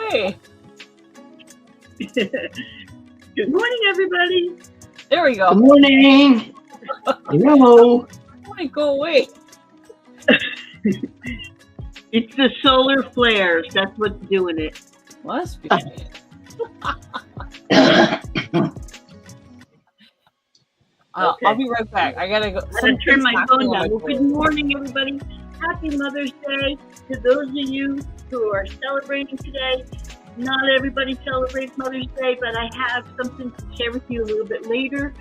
Hey. Good morning, everybody. There we go. Good morning. Hello. Why go away? It's the solar flares. That's what's doing it. Must be. Okay. I'll be right back. I gotta go. I'm going to turn my phone down. Well, good morning, everybody. Happy Mother's Day to those of you who are celebrating today. Not everybody celebrates Mother's Day, but I have something to share with you a little bit later.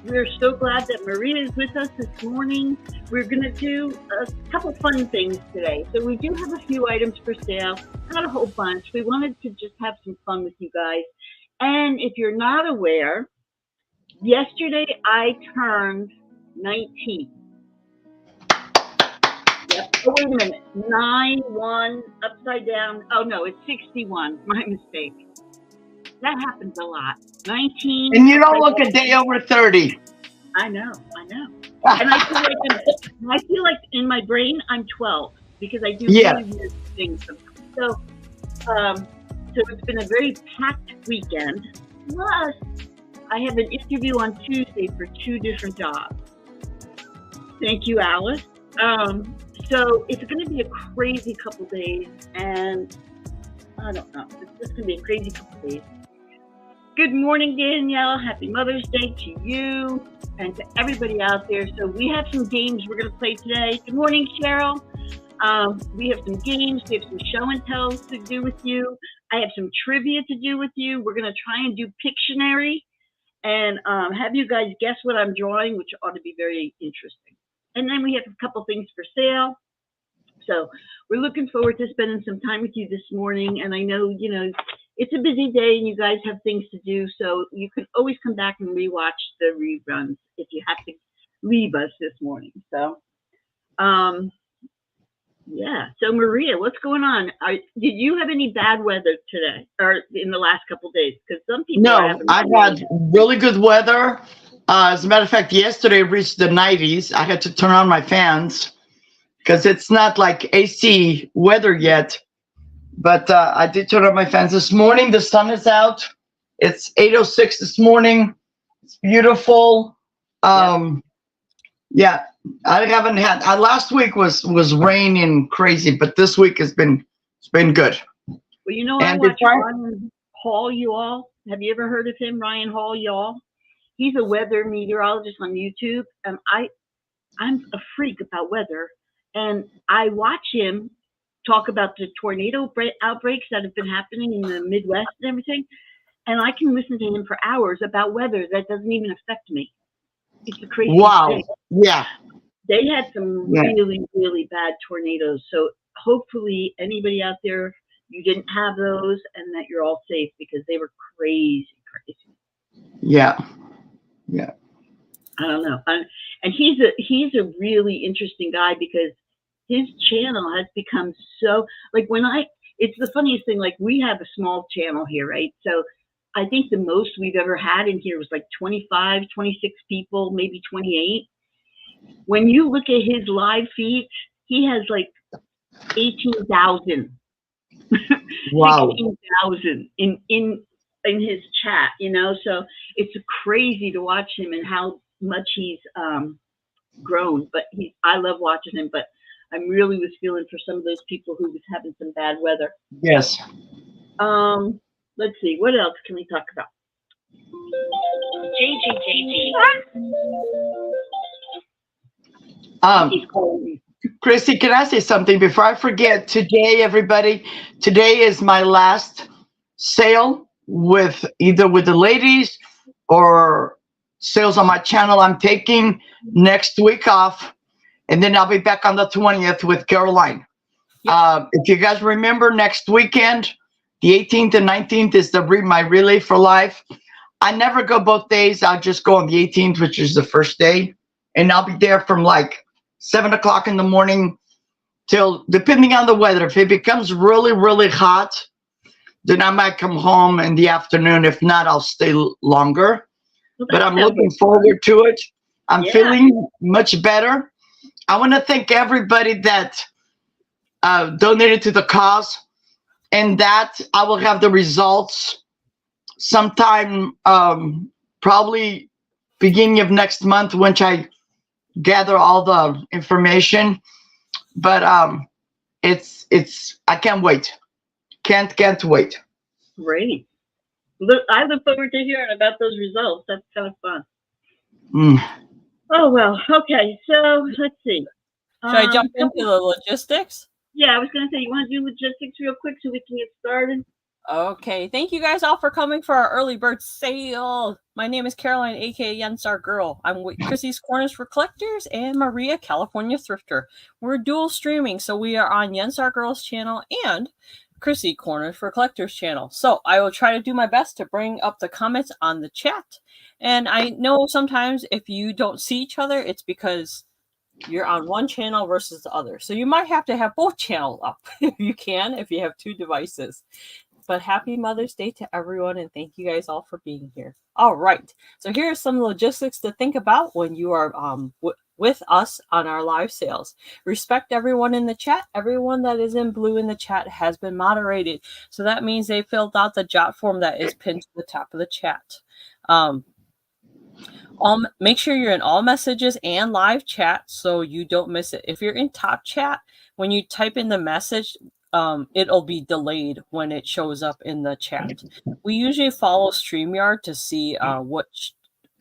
We're so glad that Maria is with us this morning. We're going to do a couple fun things today. So we do have a few items for sale, not a whole bunch. We wanted to just have some fun with you guys. And if you're not aware, yesterday I turned 19. Yep. Oh, wait a minute. 9-1 upside down. Oh, no, it's 61. My mistake. That happens a lot. 19. And you don't look a day over 30. I know. And I feel like in my brain I'm 12 because I do really weird things sometimes. So it's been a very packed weekend. Plus, I have an interview on Tuesday for 2 different jobs. Thank you, Alice. So it's going to be a crazy couple days, and I don't know. It's just going to be a crazy couple days. Good morning, Danielle. Happy Mother's Day to you and to everybody out there. So we have some games we're going to play today. Good morning, Cheryl. We have some games. We have some show and tells to do with you. I have some trivia to do with you. We're going to try and do Pictionary and have you guys guess what I'm drawing, which ought to be very interesting. And then we have a couple things for sale. So we're looking forward to spending some time with you this morning. And I know, it's a busy day and you guys have things to do. So you can always come back and rewatch the reruns if you have to leave us this morning. So, yeah. So Maria, what's going on? Did you have any bad weather today or in the last couple of days? Because some people I've had really good weather. As a matter of fact, yesterday it reached the 90s. I had to turn on my fans because it's not like AC weather yet. But I did turn on my fans this morning. The sun is out. It's 8:06 this morning. It's beautiful. Yeah, I haven't had. Last week was rain and crazy, but this week it's been good. Well, I watch Ryan Hall. You all have you ever heard of him, Ryan Hall? Y'all, he's a weather meteorologist on YouTube, and I'm a freak about weather, and I watch him talk about the tornado outbreaks that have been happening in the Midwest and everything, and I can listen to him for hours about weather that doesn't even affect me. It's a crazy thing. Yeah. They had some really, really bad tornadoes. So hopefully anybody out there, you didn't have those and that you're all safe because they were crazy. Yeah. I don't know. And he's a really interesting guy because his channel has become so, like it's the funniest thing, like we have a small channel here, right? So I think the most we've ever had in here was like 25, 26 people, maybe 28. When you look at his live feed, he has like 18,000. Wow. 16,000 in his chat, so it's crazy to watch him and how much he's grown. But I love watching him, but I really was feeling for some of those people who was having some bad weather. Yes. Let's see, what else can we talk about? Chrissy, can I say something before I forget? Today, everybody, today is my last sale with either with the ladies or sales on my channel. I'm taking next week off, and then I'll be back on the 20th with Caroline. If you guys remember, next weekend, the 18th and 19th is my Relay for Life. I never go both days. I'll just go on the 18th, which is the first day. And I'll be there from like 7 o'clock in the morning till, depending on the weather. If it becomes really, really hot, then I might come home in the afternoon. If not, I'll stay longer. But I'm looking forward to it. I'm feeling much better. I want to thank everybody that donated to the cause. and that I will have the results sometime, probably beginning of next month, once I gather all the information. But it's I can't wait. Can't wait. Great. Look, I look forward to hearing about those results. That's kind of fun. Mm. Oh, well, okay. So let's see. Should I jump into the logistics? Yeah, I was going to say, you want to do logistics real quick so we can get started? Okay, thank you guys all for coming for our early bird sale. My name is Caroline, aka Yunstargirl. I'm with Chrissy's Corners for Collectors and Maria, California Thrifter. We're dual streaming, so we are on Yunstargirl's channel and Chrissy Corners for Collectors channel. So I will try to do my best to bring up the comments on the chat. And I know sometimes if you don't see each other, it's because you're on one channel versus the other. So you might have to have both channels up if you can, if you have two devices. But happy Mother's Day to everyone, and thank you guys all for being here. All right, so here are some logistics to think about when you are with us on our live sales. Respect everyone in the chat. Everyone that is in blue in the chat has been moderated. So that means they filled out the jot form that is pinned to the top of the chat. Make sure you're in all messages and live chat so you don't miss it. If you're in top chat, when you type in the message, it'll be delayed when it shows up in the chat. We usually follow StreamYard to see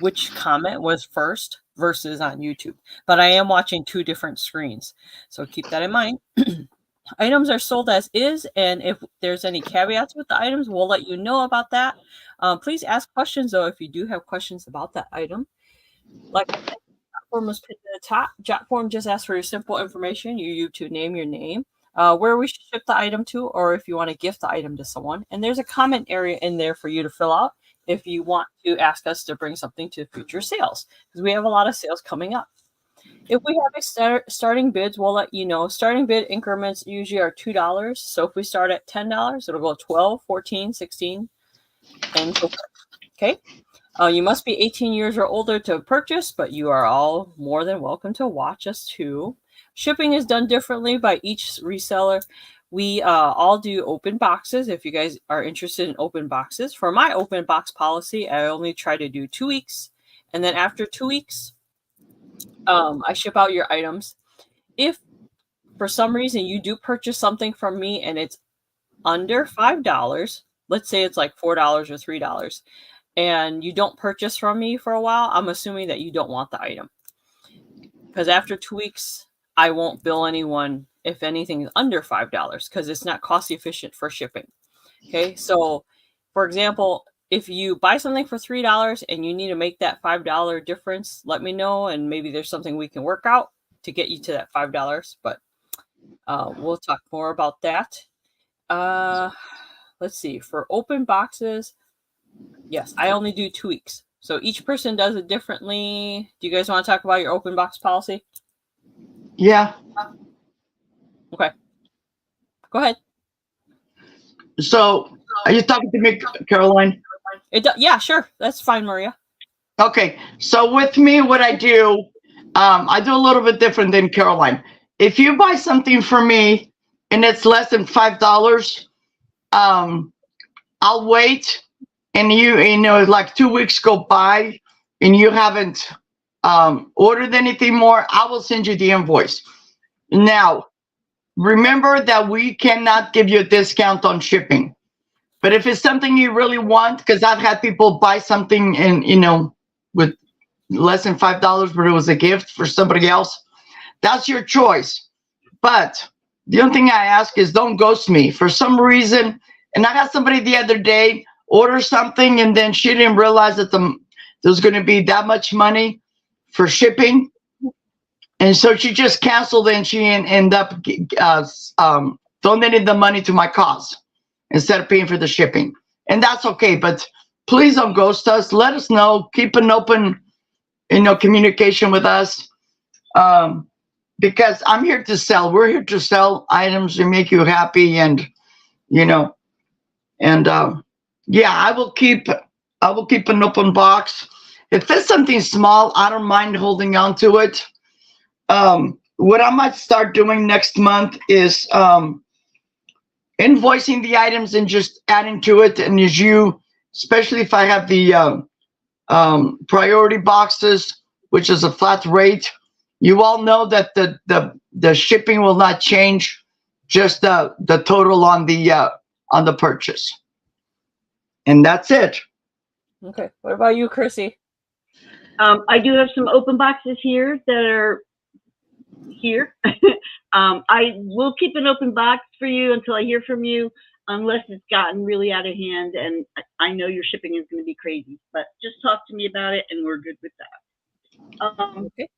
which comment was first versus on YouTube. But I am watching two different screens, so keep that in mind. Items are sold as is, and if there's any caveats with the items, we'll let you know about that. Please ask questions, though, if you do have questions about that item. Like I said, jot form was pinned to the top. Jot form just asks for your simple information, your YouTube name, your name, where we should ship the item to, or if you want to gift the item to someone. And there's a comment area in there for you to fill out if you want to ask us to bring something to future sales, because we have a lot of sales coming up. If we have starting bids, we'll let you know. Starting bid increments usually are $2. So if we start at $10, it'll go 12, 14, 16, and so forth. Okay. You must be 18 years or older to purchase, but you are all more than welcome to watch us too. Shipping is done differently by each reseller. We all do open boxes if you guys are interested in open boxes. For my open box policy, I only try to do 2 weeks. And then after 2 weeks, I ship out your items. If for some reason you do purchase something from me and it's under $5, let's say it's like $4 or $3, and you don't purchase from me for a while, I'm assuming that you don't want the item. Because after 2 weeks, I won't bill anyone if anything is under $5 because it's not cost efficient for shipping. Okay, so for example, if you buy something for $3 and you need to make that $5 difference, let me know, and maybe there's something we can work out to get you to that $5. But we'll talk more about that. Let's see. For open boxes, yes, I only do 2 weeks. So each person does it differently. Do you guys want to talk about your open box policy? Yeah. Okay. Go ahead. So, are you talking to me, Caroline? Yeah, sure. That's fine, Maria. Okay. So with me, what I do a little bit different than Caroline. If you buy something for me and it's less than $5, I'll wait. And you know, like 2 weeks go by and you haven't ordered anything more, I will send you the invoice. Now, remember that we cannot give you a discount on shipping. But if it's something you really want, because I've had people buy something and, you know, with less than $5, but it was a gift for somebody else, that's your choice. But the only thing I ask is don't ghost me. For some reason, and I had somebody the other day order something and then she didn't realize that there was going to be that much money for shipping. And so she just canceled and she ended up donating the money to my cause instead of paying for the shipping. And that's okay, but please don't ghost us. Let us know. Keep an open, you know, communication with us, because I'm here to sell. We're here to sell items to make you happy, and you know, and yeah, I will keep an open box. If it's something small, I don't mind holding on to it. What I might start doing next month is invoicing the items and just adding to it. And as you, especially if I have the priority boxes, which is a flat rate, you all know that the shipping will not change, just the total on the purchase. And that's it. Okay. What about you, Chrissy? I do have some open boxes here that are here. I will keep an open box for you until I hear from you, unless it's gotten really out of hand and I know your shipping is going to be crazy. But just talk to me about it and we're good with that. Okay.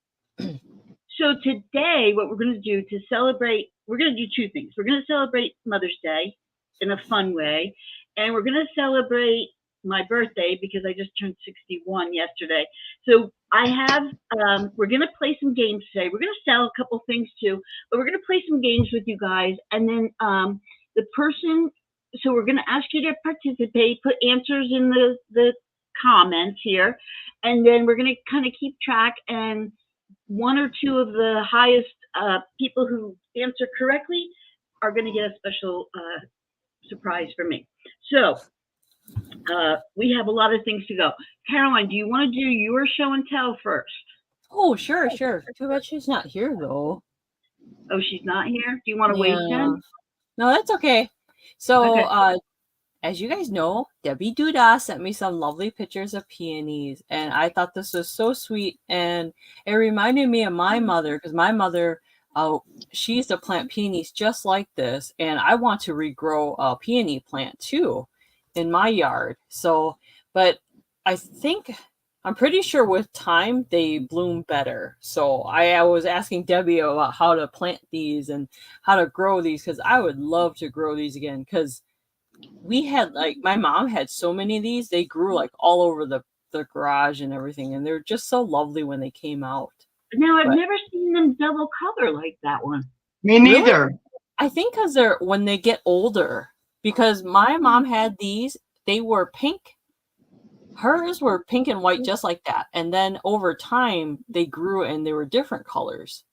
So today, what we're going to do to celebrate, we're going to do two things. We're going to celebrate Mother's Day in a fun way, and we're going to celebrate my birthday because I just turned 61 yesterday. So I have, we're going to play some games today. We're going to sell a couple things too, but we're going to play some games with you guys. And then the person, so we're going to ask you to participate, put answers in the comments here, and then we're going to kind of keep track, and one or two of the highest people who answer correctly are going to get a special surprise from me. So we have a lot of things to go. Caroline, do you want to do your show and tell first? Oh, sure. Too bad she's not here, though. Oh, she's not here? Do you want to wait then? No, that's okay. So, Okay. as you guys know, Debbie Duda sent me some lovely pictures of peonies, and I thought this was so sweet, and it reminded me of my mother, because my mother, she used to plant peonies just like this, and I want to regrow a peony plant too in my yard. So, but I'm pretty sure with time they bloom better. So I was asking Debbie about how to plant these and how to grow these, because I would love to grow these again, because we had, like, my mom had so many of these. They grew like all over the garage and everything, and they're just so lovely when they came out. Now, I've never seen them double color like that one. Me neither. Really? I think because they're when they get older, because my mom had these, they were pink. Hers were pink and white just like that, and then over time they grew and they were different colors.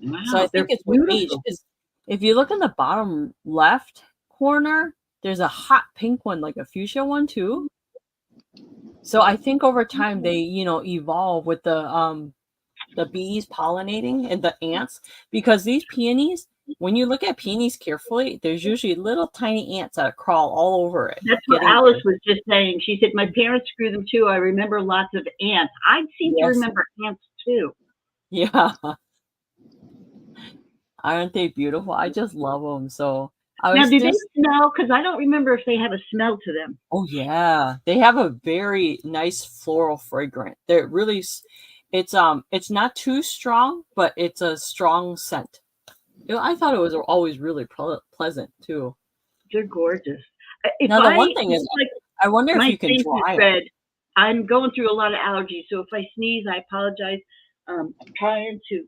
Wow, so I think it's with age, because if you look in the bottom left corner, there's a hot pink one, like a fuchsia one too. So I think over time they, evolve with the bees pollinating and the ants, because these peonies, when you look at peonies carefully, there's usually little tiny ants that crawl all over it. That's what Alice was just saying. She said, my parents grew them too. I remember lots of ants. I seem to remember ants too. Yeah. Aren't they beautiful? I just love them. So now, do they smell? Because I don't remember if they have a smell to them. Oh yeah, they have a very nice floral fragrance. They're really, it's not too strong, but it's a strong scent. I thought it was always really pleasant too. They're gorgeous. Now the one thing is, I wonder if you can dry it. I'm going through a lot of allergies, so if I sneeze, I apologize. I'm trying to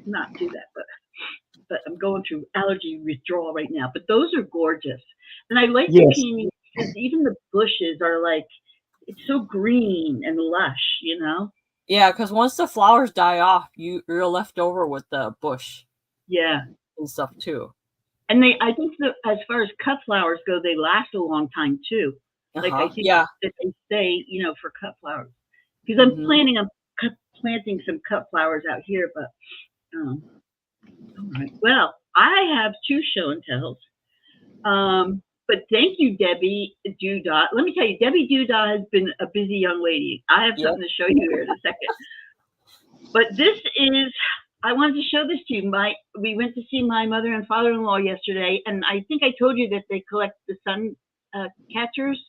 not do that, but I'm going through allergy withdrawal right now. But those are gorgeous, and I like the peonies because even the bushes are like, it's so green and lush, Yeah, because once the flowers die off, you're left over with the bush. Yeah, and stuff too. And I think that as far as cut flowers go, they last a long time too. Like I think that they stay, for cut flowers. Because I'm planning on planting some cut flowers out here, but all right. Well, I have two show and tells. But thank you, Debbie Duda. Let me tell you, Debbie Duda has been a busy young lady. I have something to show you here in a second. But this is, I wanted to show this to you. We went to see my mother and father-in-law yesterday, and I think I told you that they collect the sun catchers,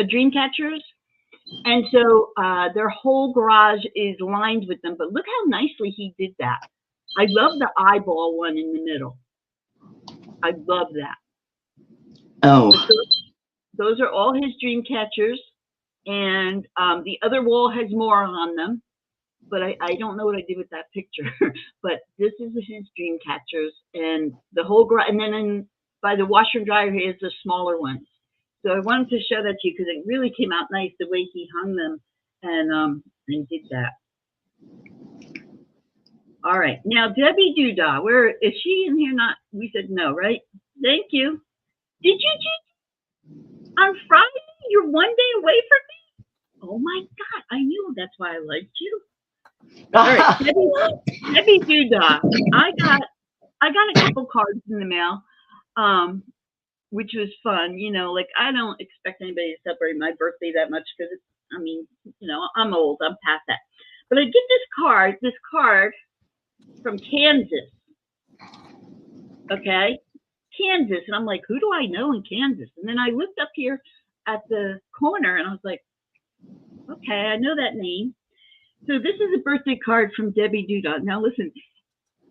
dream catchers. And so their whole garage is lined with them. But look how nicely he did that. I love the eyeball one in the middle. I love that. Oh. Those are all his dream catchers. And the other wall has more on them. But I don't know what I did with that picture. But this is his dream catchers. And the whole garage. And then by the washer and dryer, he has the smaller ones. So I wanted to show that to you because it really came out nice the way he hung them and did that. All right. Now, Debbie Duda, where is she in here? Not, we said no, right? Thank you. Did you just on Friday? You're one day away from me. Oh my God! I knew that's why I liked you. All right, Debbie Duda. I got a couple cards in the mail, which was fun. You know, like I don't expect anybody to celebrate my birthday that much because I mean, you know, I'm old. I'm past that. But I get this card from Kansas. Okay, Kansas, and I'm like, who do I know in Kansas? And then I looked up here at the corner, and I was like, okay, I know that name. So this is a birthday card from Debbie Duda. Now listen,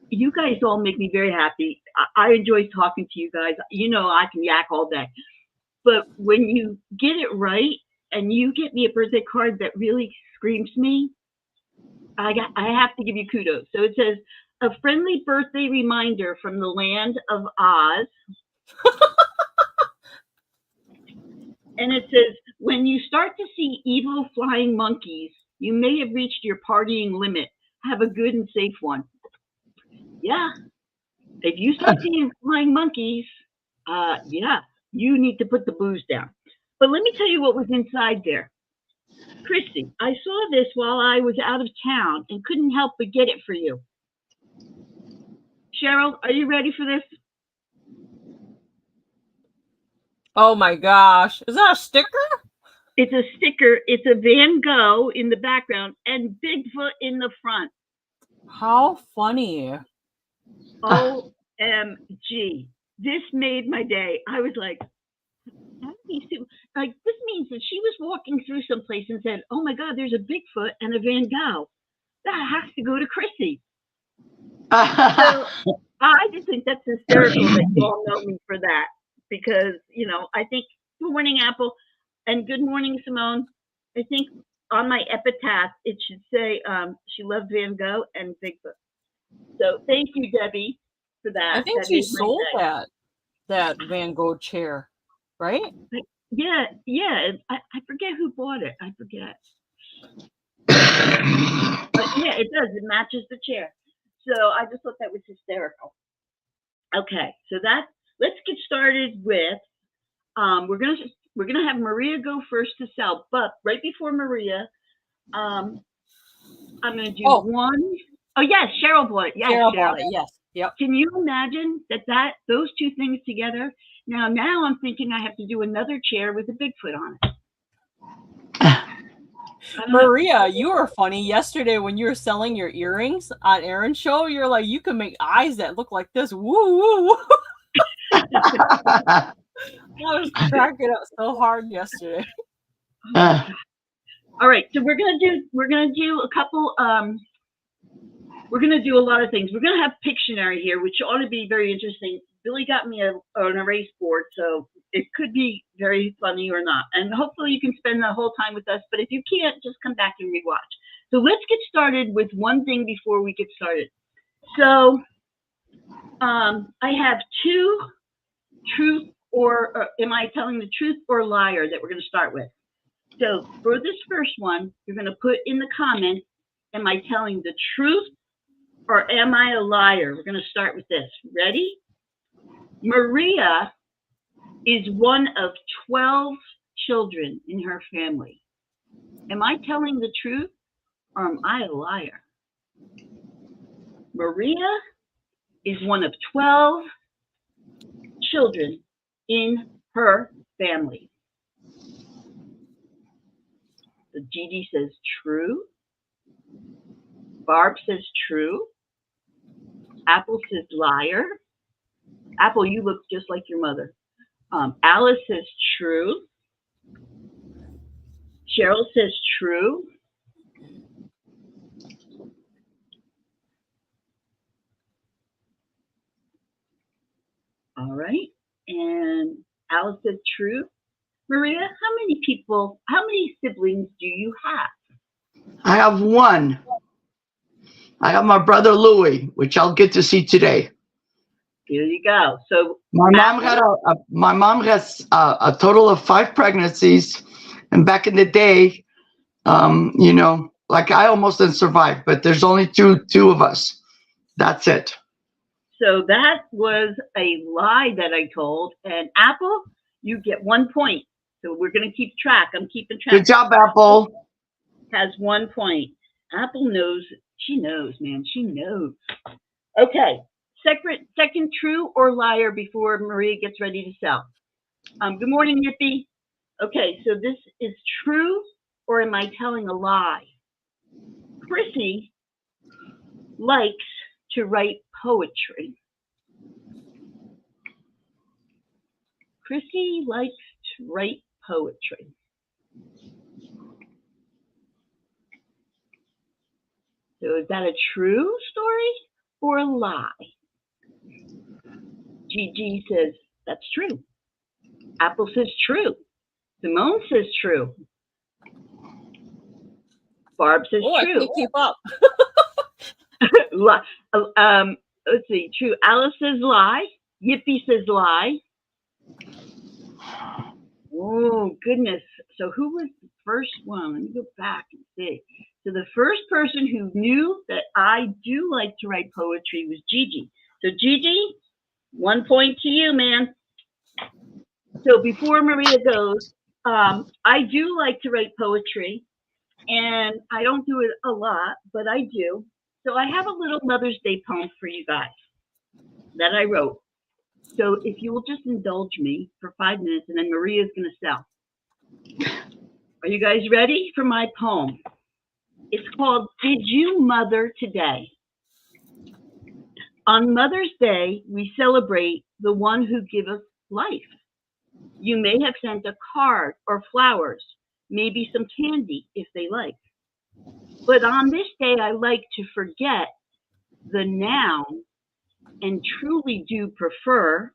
you guys all make me very happy. I enjoy talking to you guys. You know, I can yak all day. But when you get it right and you get me a birthday card that really screams me, I have to give you kudos. So it says, a friendly birthday reminder from the land of Oz. And it says, when you start to see evil flying monkeys, you may have reached your partying limit. Have a good and safe one. Yeah. If you start seeing flying monkeys, yeah, you need to put the booze down. But let me tell you what was inside there. Christy, I saw this while I was out of town and couldn't help but get it for you. Cheryl, are you ready for this? Oh my gosh. Is that a sticker? It's a sticker. It's a Van Gogh in the background and Bigfoot in the front. How funny. OMG. This made my day. I was like, this means that she was walking through someplace and said, oh my God, there's a Bigfoot and a Van Gogh. That has to go to Chrissy. So I just think that's hysterical that you all know me for that. Because, you know, I think good morning, Apple, and good morning, Simone. I think on my epitaph, it should say she loved Van Gogh and Bigfoot. So thank you, Debbie, for that. I think she sold that Van Gogh chair, right? Yeah. I forget who bought it. I forget. But yeah, it does. It matches the chair. So I just thought that was hysterical. Okay, so let's get started with we're gonna have Maria go first to sell, but right before Maria, I'm gonna do one. Oh yes, Cheryl bought it. Yes, Cheryl bought it. Yes. Yep. Can you imagine that those two things together? Now I'm thinking I have to do another chair with a Bigfoot on it. Maria, you were funny yesterday when you were selling your earrings on Aaron's show. You're like, you can make eyes that look like this. Woo woo woo. I was cracking up so hard yesterday. All right, so we're gonna do a couple. We're gonna do a lot of things. We're gonna have Pictionary here, which ought to be very interesting. Billy got me an erase board, so it could be very funny or not. And hopefully you can spend the whole time with us. But if you can't, just come back and rewatch. So let's get started with one thing before we get started. So I have two truth or am I telling the truth or liar that we're going to start with. So for this first one, you're going to put in the comments, am I telling the truth or am I a liar? We're going to start with this. Ready? Maria is one of 12 children in her family. Am I telling the truth or am I a liar? Maria is one of 12 children in her family. So Gigi says true. Barb says true. Apple says liar. Apple, you look just like your mother. Alice says true. Cheryl says true. All right. And Alice says true. Maria, how many siblings do you have? I have one. I have my brother Louis, which I'll get to see today. Here you go. So my mom has a total of 5 pregnancies, and back in the day, you know, like I almost didn't survive, but there's only two of us. That's it. So that was a lie that I told. And Apple, you get 1 point. So we're going to keep track. I'm keeping track. Good job, Apple. Has 1 point. Apple knows. She knows, man. She knows. Okay. Second true or liar before Maria gets ready to sell. Good morning, Yippee. Okay, so this is true or am I telling a lie? Chrissy likes to write poetry. Chrissy likes to write poetry. So is that a true story or a lie? Gigi says that's true. Apple says true. Simone says true. Barb says Oh, true. I can't keep up. Let's see. True. Alice says lie. Yippee says lie. Oh, goodness. So who was the first one? Let me go back and see. So the first person who knew that I do like to write poetry was Gigi. So Gigi, 1 point to you, man. So before Maria goes, I do like to write poetry, and I don't do it a lot, but I do. So I have a little Mother's Day poem for you guys that I wrote. So if you will just indulge me for 5 minutes, and then Maria's going to sell. Are you guys ready for my poem? It's called, Did You Mother Today? On Mother's Day, we celebrate the one who gives us life. You may have sent a card or flowers, maybe some candy if they like. But on this day, I like to forget the noun and truly do prefer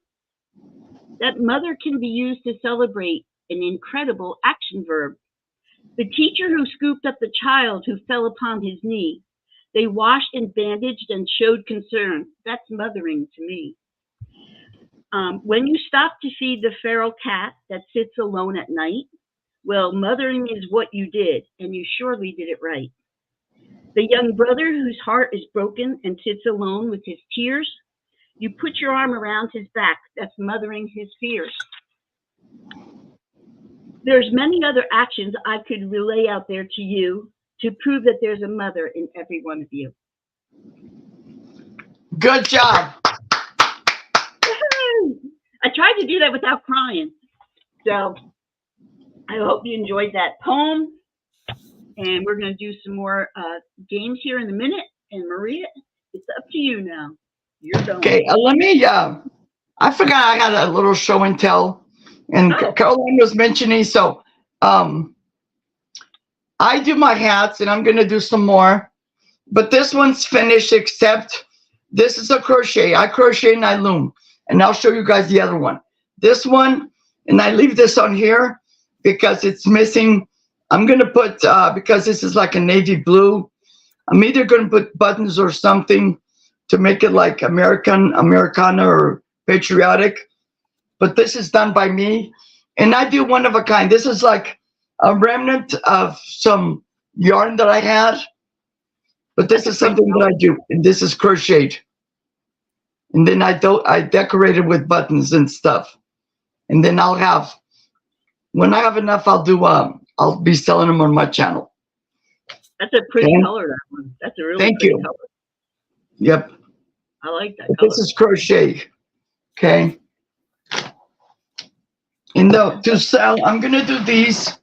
that mother can be used to celebrate an incredible action verb. The teacher who scooped up the child who fell upon his knee. They washed and bandaged and showed concern. That's mothering to me. When you stop to feed the feral cat that sits alone at night, well, mothering is what you did, and you surely did it right. The young brother whose heart is broken and sits alone with his tears, you put your arm around his back. That's mothering his fears. There's many other actions I could relay out there to you to prove that there's a mother in every one of you. Good job. I tried to do that without crying. So I hope you enjoyed that poem. And we're going to do some more games here in a minute. And Maria, it's up to you now. You're going. Okay, let me, I forgot I had a little show and tell. And Caroline was mentioning, so I do my hats and I'm going to do some more. But this one's finished, except this is a crochet. I crochet and I loom. And I'll show you guys the other one. This one, and I leave this on here because it's missing. I'm going to put, because this is like a navy blue, I'm either going to put buttons or something to make it like Americana or patriotic. But this is done by me. And I do one of a kind. This is like a remnant of some yarn that I had. But this is something that I do. And this is crocheted. And then I decorate it with buttons and stuff. And then I'll have, when I have enough, I'll do, I'll be selling them on my channel. That's a pretty color, that one. That's a really pretty color. Yep. I like that color. This is crochet. Okay. And to sell, I'm going to do these.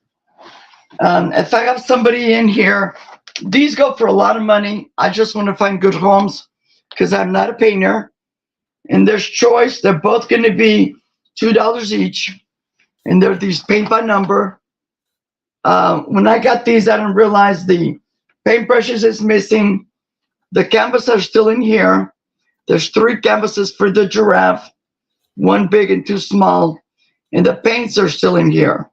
If I have somebody in here, these go for a lot of money. I just want to find good homes because I'm not a painter. And there's choice. They're both going to be $2 each. And they're these paint by number. When I got these, I didn't realize the paintbrushes is missing. The canvas are still in here. There's 3 canvases for the giraffe, 1 big and 2 small. And the paints are still in here.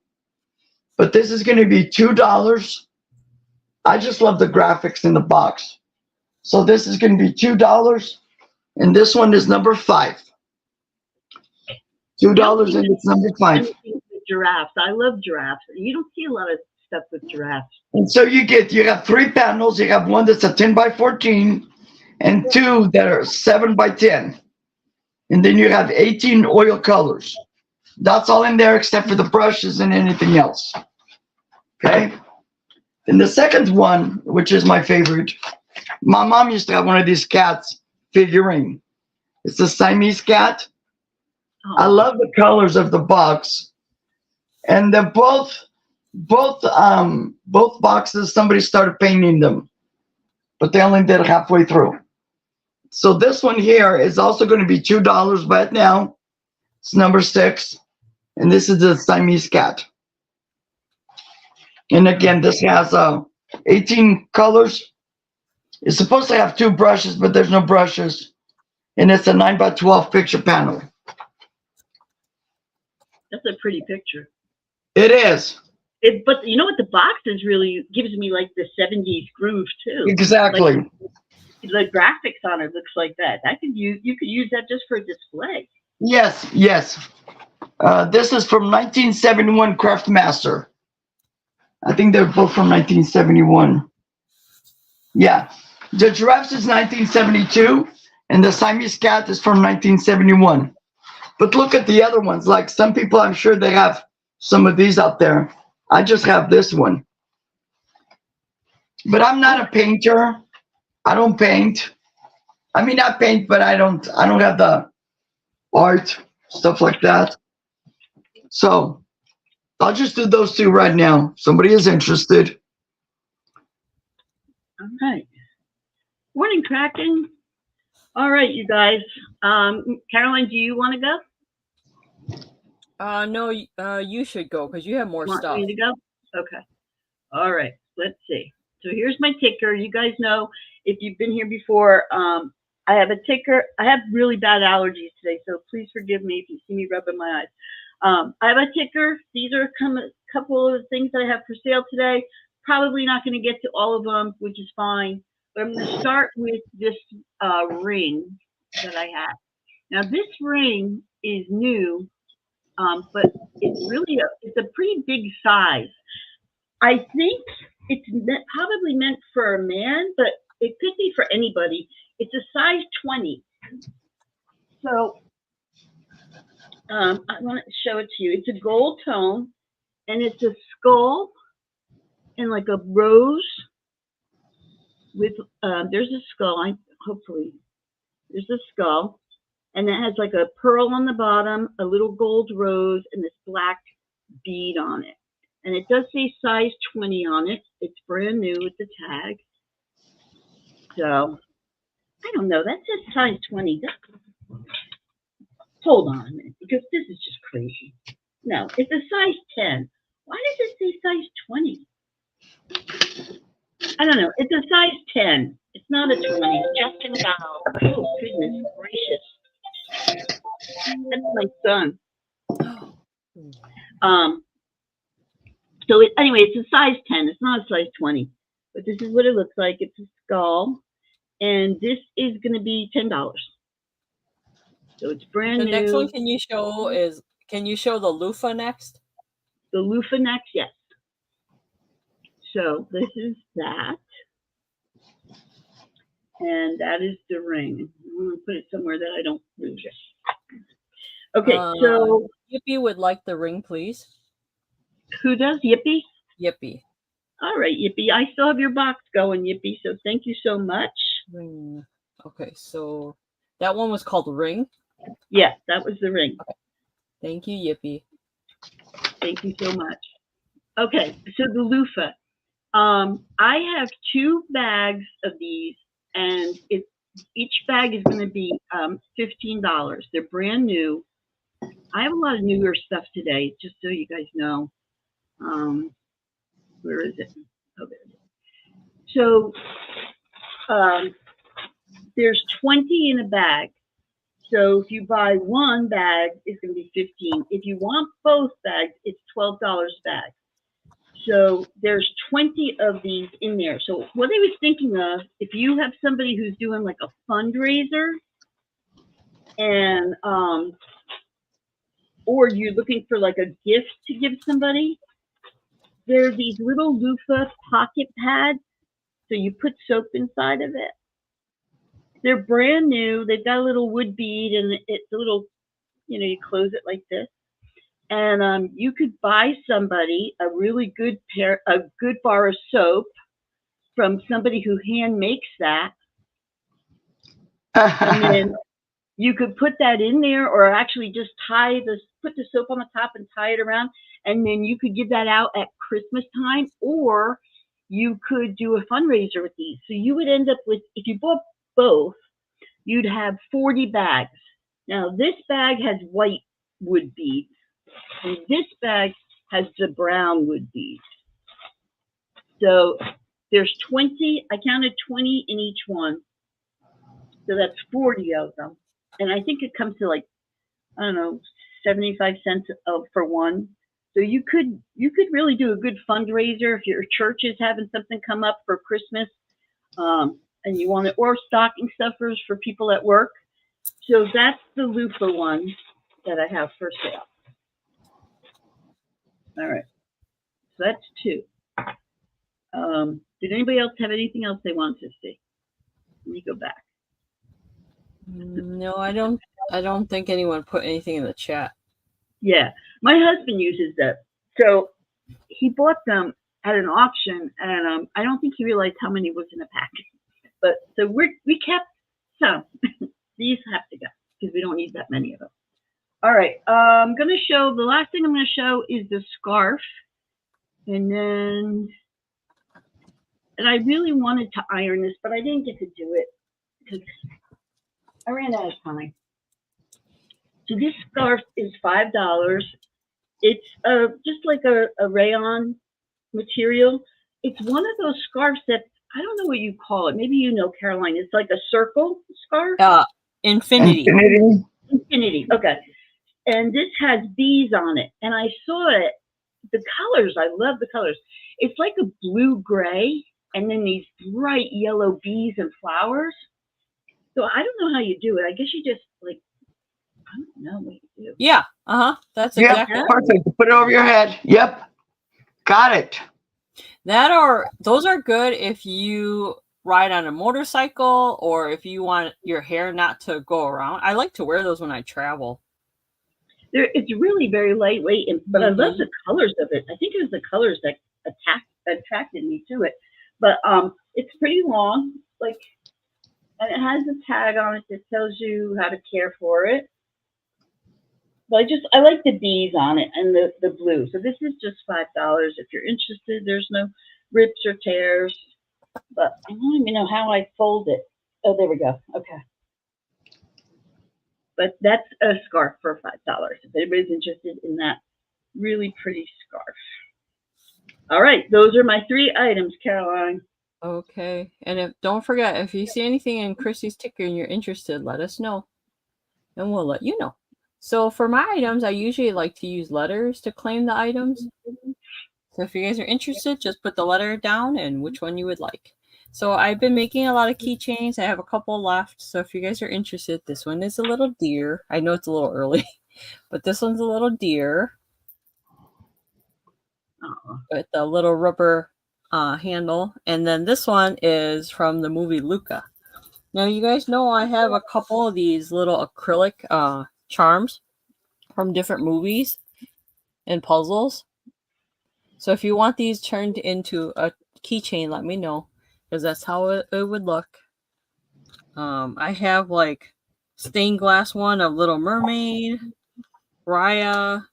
But this is going to be $2. I just love the graphics in the box. So this is going to be $2. And this one is number 5. $2 and it's number 5. Giraffes. I love giraffes. You don't see a lot of stuff with giraffes. And so you have 3 panels. You have one that's a 10 by 14 and 2 that are 7 by 10. And then you have 18 oil colors. That's all in there except for the brushes and anything else. Okay. And the second one, which is my favorite, my mom used to have one of these cats figurine. It's a Siamese cat. Oh. I love the colors of the box, and they're both boxes. Somebody started painting them, but they only did it halfway through. So this one here is also going to be $2 right now. It's number 6, and this is the Siamese cat. And again, this has 18 colors. It's supposed to have 2 brushes, but there's no brushes. And it's a 9x12 picture panel. That's a pretty picture. It is. But you know what? The box is really gives me like the 70s groove too. Exactly. Like, the graphics on it looks like that. You could use that just for display. Yes, yes. This is from 1971 Craftmaster. I think they're both from 1971. Yeah. The giraffes is 1972, and the Siamese cat is from 1971. But look at the other ones. Like some people, I'm sure they have some of these out there. I just have this one. But I'm not a painter. I don't paint. I mean, I paint, but I don't have the art, stuff like that. So I'll just do those 2 right now. Somebody is interested. All right. Morning, Kraken. All right, you guys. Caroline, do you want to go? No, you should go because you have more Want stuff. me to go? Okay. All right. Let's see. So here's my ticker. You guys know if you've been here before. I have a ticker. I have really bad allergies today, so please forgive me if you see me rubbing my eyes. I have a ticker. These are a couple of things that I have for sale today. Probably not going to get to all of them, which is fine. But I'm going to start with this ring that I have. Now this ring is new, but it's a pretty big size. I think it's probably meant for a man, but it could be for anybody. It's a size 20. So I want to show it to you. It's a gold tone, and it's a skull and like a rose with, there's a skull. Hopefully, there's a skull, and it has like a pearl on the bottom, a little gold rose, and this black bead on it. And it does say size 20 on it. It's brand new with the tag. So, I don't know. That says size 20. Hold on a minute, because this is just crazy. No, it's a size 10. Why does it say size 20? I don't know. It's a size 10. It's not a 20. It's just about. Oh, goodness gracious. That's my son. So anyway, it's a size 10. It's not a size 20. But this is what it looks like. It's a skull. And this is going to be $10. So it's brand new. The next one can you show the loofah next? The loofah next, yes. So this is that. And that is the ring. I'm going to put it somewhere that I don't lose it. Okay, so Yippee would like the ring, please. Who does? Yippee? Yippee. All right, Yippee. I still have your box going, Yippee, so thank you so much. Ring. Okay, so that one was called Ring? Yes, that was the ring. Okay. Thank you, Yippee. Thank you so much. Okay, so the loofah. I have 2 bags of these, and each bag is going to be $15. They're brand new. I have a lot of newer stuff today, just so you guys know. Where is it? Oh, there it is. So there's 20 in a bag. So if you buy one bag, it's going to be $15. If you want both bags, it's $12 a bag. So there's 20 of these in there. So what I was thinking of, if you have somebody who's doing like a fundraiser, and or you're looking for like a gift to give somebody, there are these little loofah pocket pads. So you put soap inside of it. They're brand new. They've got a little wood bead, and it's a little, you close it like this. And you could buy somebody a really good bar of soap from somebody who hand makes that. And then you could put that in there, or actually just put the soap on the top and tie it around. And then you could give that out at Christmas time, or you could do a fundraiser with these. So you would end up with, if you bought both, you'd have 40 bags. Now this bag has white wood beads, and this bag has the brown wood beads. So there's 20, I counted 20 in each one. So that's 40 of them. And I think it comes to like, I don't know, 75 cents for one. So you could really do a good fundraiser if your church is having something come up for Christmas, and you want it, or stocking stuffers for people at work. So that's the loofah one that I have for sale. All right, so that's 2. Did anybody else have anything else they want to see? Let me go back. No, I don't think anyone put anything in the chat. Yeah, my husband uses that. So he bought them at an auction, and I don't think he realized how many was in a package. But so we kept some. These have to go because we don't need that many of them. All right, I'm going to show, the last thing I'm going to show is the scarf. And I really wanted to iron this, but I didn't get to do it because I ran out of time. So this scarf is $5. It's just like a rayon material. It's one of those scarves that, I don't know what you call it. Maybe you know, Caroline. It's like a circle scarf. Infinity. Infinity. Okay. And this has bees on it. And I saw it. The colors, I love the colors. It's like a blue-gray, and then these bright yellow bees and flowers. So I don't know how you do it. I guess you just like, I don't know what you do. Yeah. That's exactly. Perfect. Put it over your head. Yep. Got it. Those are good if you ride on a motorcycle, or if you want your hair not to go around. I like to wear those when I travel. It's really very lightweight, but I love the colors of it. I think it was the colors that attracted me to it. But it's pretty long, like, and it has a tag on it that tells you how to care for it. But I like the bees on it and the blue. So this is just $5 if you're interested. There's no rips or tears. But I don't even know how I fold it. Oh, there we go. Okay. But that's a scarf for $5 if anybody's interested in that really pretty scarf. All right, those are my 3 items, Caroline. Okay, and don't forget, if you see anything in Chrissy's ticker and you're interested, let us know, and we'll let you know. So for my items, I usually like to use letters to claim the items. So if you guys are interested, just put the letter down and which one you would like. So I've been making a lot of keychains. I have a couple left. So if you guys are interested, this one is a little deer. I know it's a little early, but this one's a little deer with a little rubber handle. And then this one is from the movie Luca. Now, you guys know I have a couple of these little acrylic charms from different movies and puzzles. So if you want these turned into a keychain, let me know, because that's how it would look. I have like stained glass one of Little Mermaid, Raya.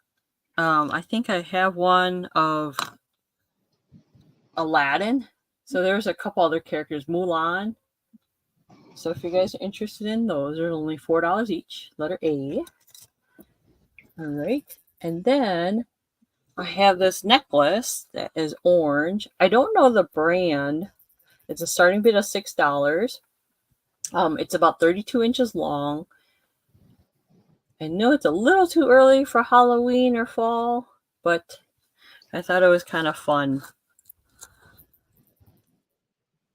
I think I have one of Aladdin. So there's a couple other characters, Mulan. So if you guys are interested in those, they're only $4 each. Letter A. All right. And then I have this necklace that is orange. I don't know the brand. It's a starting bid of $6. It's about 32 inches long. I know it's a little too early for Halloween or fall, but I thought it was kind of fun.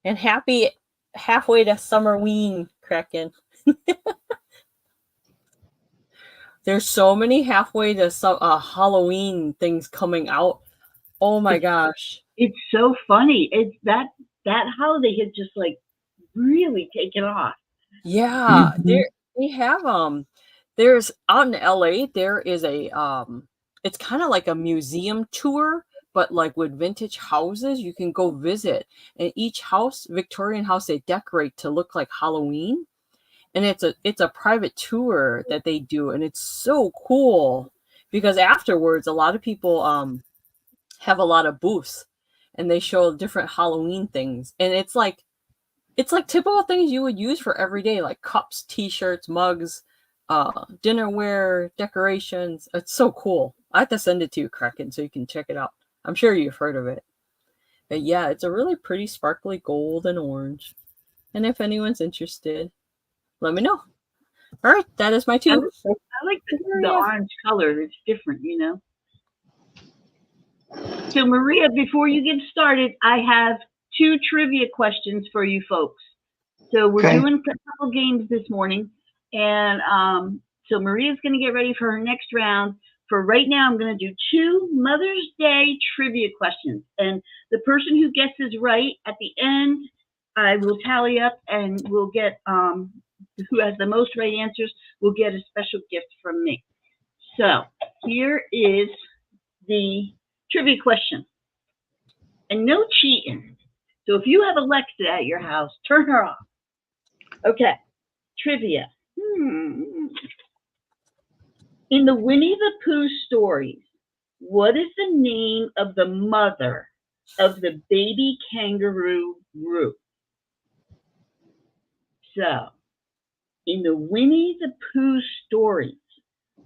And happy halfway to Summerween, Kraken. There's so many halfway to Halloween things coming out. Oh my gosh. It's so funny. It's that holiday has just like really taken off. Yeah, they have there's out in LA there is a it's kind of like a museum tour, but like with vintage houses you can go visit. And each house, Victorian house, they decorate to look like Halloween. And it's a private tour that they do, and it's so cool because afterwards a lot of people have a lot of booths and they show different Halloween things. And it's like typical things you would use for every day, like cups, t-shirts, mugs, dinnerware, decorations. It's so cool. I have to send it to you, Kraken, so you can check it out. I'm sure you've heard of it. But yeah, it's a really pretty sparkly gold and orange. And if anyone's interested, let me know. All right, that is my I two. like the orange color. It's different, you know. So Maria, before you get started, I have 2 trivia questions for you folks. So we're doing a couple games this morning, and so Maria's going to get ready for her next round. For right now, I'm going to do 2 Mother's Day trivia questions, and the person who guesses right at the end, I will tally up, and we'll get who has the most right answers will get a special gift from me. So here is the trivia question, and no cheating. So if you have Alexa at your house, turn her off. Okay, trivia. In the Winnie the Pooh stories, what is the name of the mother of the baby kangaroo Roo? So, in the Winnie the Pooh stories,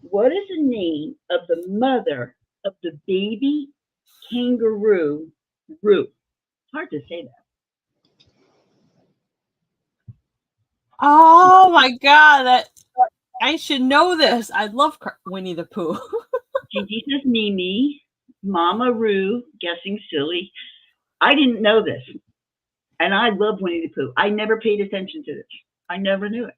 what is the name of the mother of the baby kangaroo Roo? It's hard to say that. Oh my god, I should know this. I love Winnie the Pooh. Gigi says Mimi, Mama Roo, guessing silly. I didn't know this, and I love Winnie the Pooh. I never paid attention to this. I never knew it.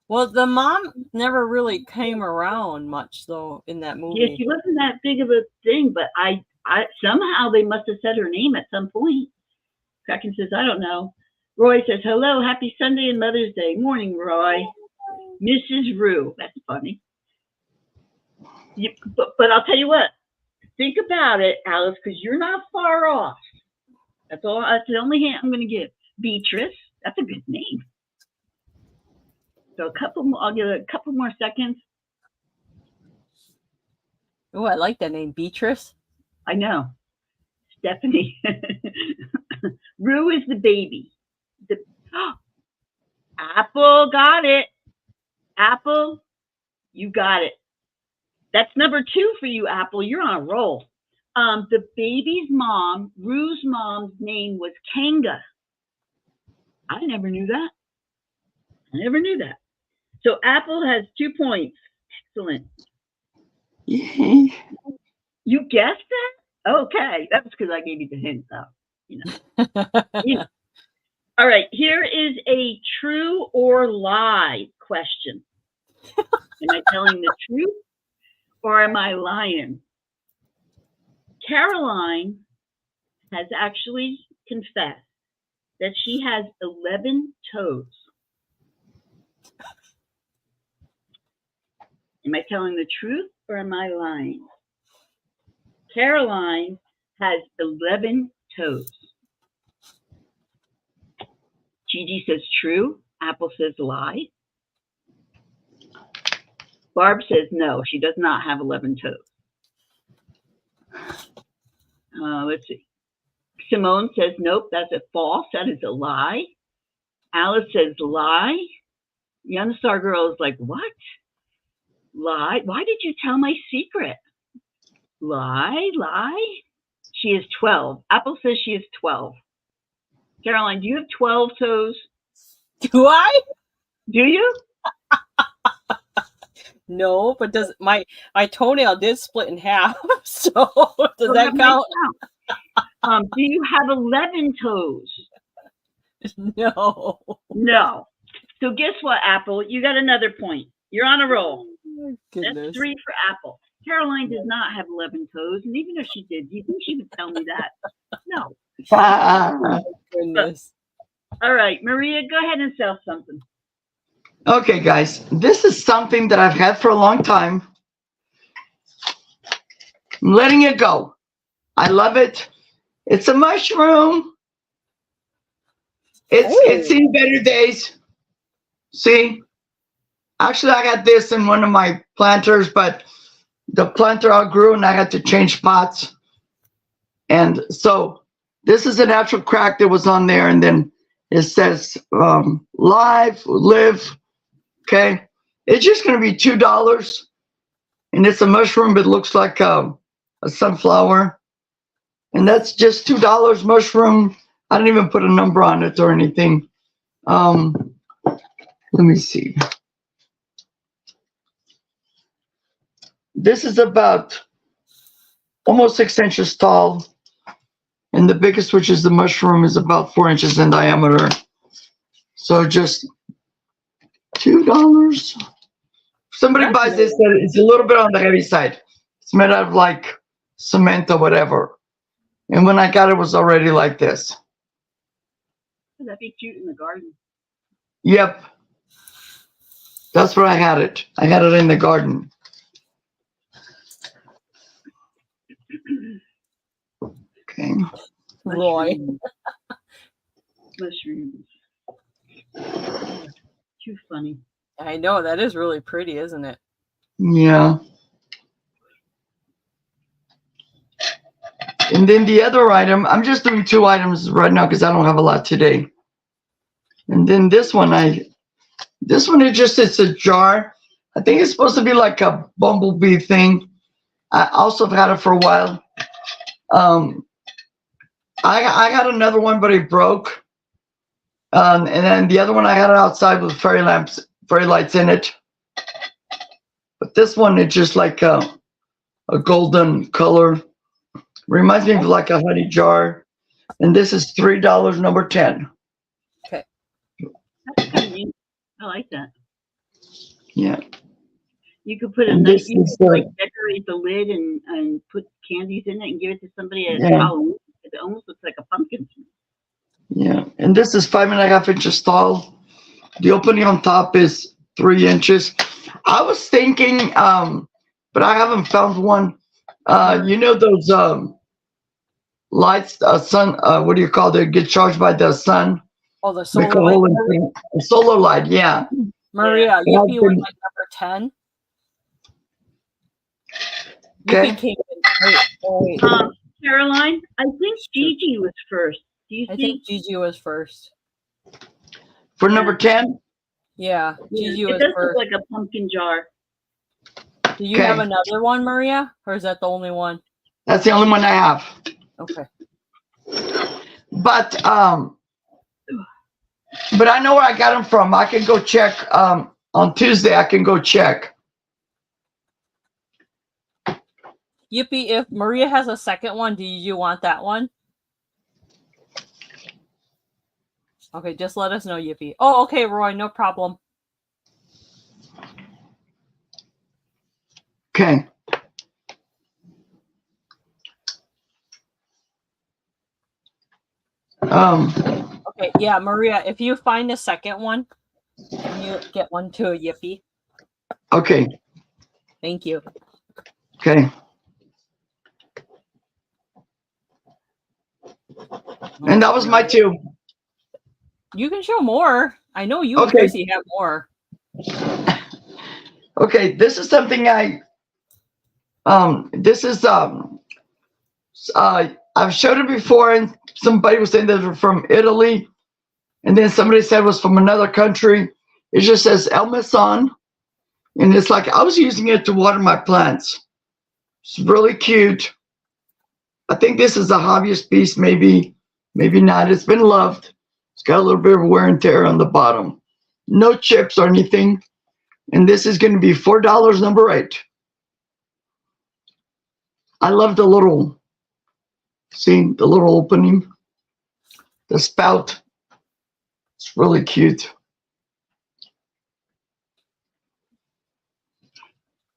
Well, the mom never really came around much, though, in that movie. Yeah, she wasn't that big of a thing, but I somehow they must have said her name at some point. Kraken says, I don't know. Roy says, hello, happy Sunday and Mother's Day. Morning, Roy. Mrs. Roo. That's funny. But I'll tell you what. Think about it, Alice, because you're not far off. That's all. That's the only hint I'm going to give. Beatrice. That's a good name. So I'll give it a couple more seconds. Oh, I like that name, Beatrice. I know. Stephanie. Roo is the baby. Apple, got it. Apple, you got it. That's number 2 for you, Apple. You're on a roll. The baby's mom, Roo's mom's name was Kanga. I never knew that. So Apple has 2 points. Excellent. You guessed that? Okay. That's because I gave you the hint, though. You know. All right. Here is a true or lie question. Am I telling the truth or am I lying? Caroline has actually confessed that she has 11 toes. Am I telling the truth or am I lying? Caroline has 11 toes. Gigi says true. Apple says lie. Barb says no, she does not have 11 toes. Let's see. Simone says nope, that's a false. That is a lie. Alice says lie. Yunstargirl is like, what? Lie? Why did you tell my secret? Lie? She is 12. Apple says she is 12. Caroline, do you have 12 toes? Do I? Do you? No, but does my toenail did split in half, so does that count? Do you have 11 toes? No. No. So guess what, Apple? You got another point. You're on a roll. Oh, goodness. That's 3 for Apple. Caroline does not have 11 toes, and even if she did, do you think she would tell me that? No. Oh, goodness. All right, Maria, go ahead and sell something. Okay, guys, this is something that I've had for a long time. I'm letting it go. I love it. It's a mushroom. It's seen better days. See, actually, I got this in one of my planters, but the planter outgrew and I had to change pots. And so this is a natural crack that was on there, and then it says live. Okay, it's just going to be $2, and it's a mushroom. It looks like a sunflower, and that's just $2 mushroom. I didn't even put a number on it or anything. Let me see. This is about almost 6 inches tall, and the biggest, which is the mushroom, is about 4 inches in diameter. So just $2. Somebody buys this, it's a little bit on the heavy side. It's made out of like cement or whatever. And when I got it, it was already like this. That'd be cute in the garden. Yep. That's where I had it. I had it in the garden. Okay. Roy. Mushrooms. Too funny. I know, that is really pretty, isn't it? Yeah. And then the other item, I'm just doing 2 items right now because I don't have a lot today. And then this one, it's a jar. I think it's supposed to be like a bumblebee thing. I also have had it for a while. I got another one, but it broke. And then the other one, I had it outside with fairy lights in it. But this one, it's just like a golden color. Reminds me of like a honey jar. And this is $3, number 10. Okay. That's kind of neat. I like that. Yeah. You could put you could like decorate the lid and put candies in it and give it to somebody at Halloween. It almost looks like a pumpkin. Yeah, and this is 5.5 inches tall. The opening on top is 3 inches. I was thinking, but I haven't found one. You know those lights, sun, what do you call it? Get charged by the sun. Oh, the solar light. A solar light, yeah. Maria, you was like number 10. Okay. Wait. Caroline, I think Gigi was first. Do you I think Gigi was first. For number 10? Yeah, Gigi was first. It does first. look like a pumpkin jar. Do you have another one, Maria? Or is that the only one? That's the only one I have. Okay. But I know where I got them from. I can go check on Tuesday. I can go check. Yippee, if Maria has a second one, do you want that one? Okay, just let us know, Yippee. Oh, okay, Roy, no problem. Okay. Okay, yeah, Maria, if you find a second one, can you get one to a Yippee? Okay. Thank you. Okay. And that was my 2. You can show more. I know you and Chrissy have more. Okay, this is something I've showed it before, and somebody was saying that it was from Italy, and then somebody said it was from another country. It just says El Mason, and it's like I was using it to water my plants. It's really cute. I think this is a hobbyist piece, maybe not. It's been loved. It's got a little bit of wear and tear on the bottom. No chips or anything. And this is going to be $4, number 8. I love the little, see the little opening, the spout. It's really cute.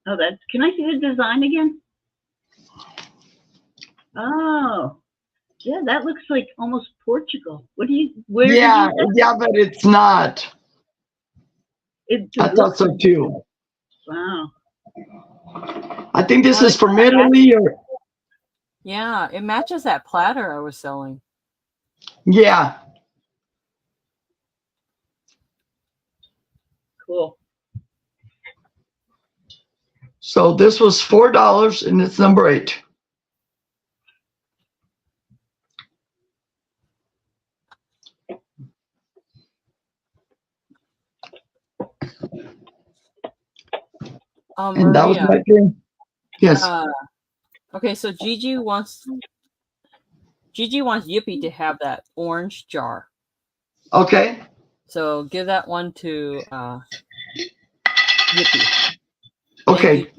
Oh, can I see the design again? Oh, yeah, that looks like almost Portugal. Where yeah, but it's not. I thought so too. Wow. I think this is from Italy, or yeah, it matches that platter I was selling. yeah. Cool. So this was $4, and it's number 8. And that was Maria. my dream. Yes. Okay, so Gigi wants Yippee to have that orange jar. Okay. So give that one to Yippee. Okay.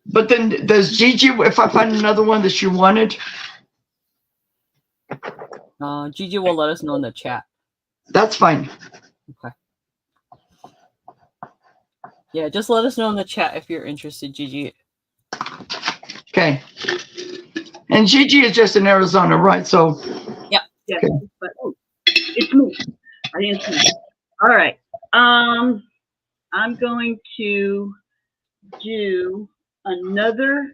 But then does Gigi, if I find another one that she wanted? Gigi will let us know in the chat. That's fine. Okay. Yeah, just let us know in the chat if you're interested, Gigi. Okay. And Gigi is just in Arizona, right? So. Yeah. Yeah. Okay. But it's me. I didn't see it. All right. I'm going to do another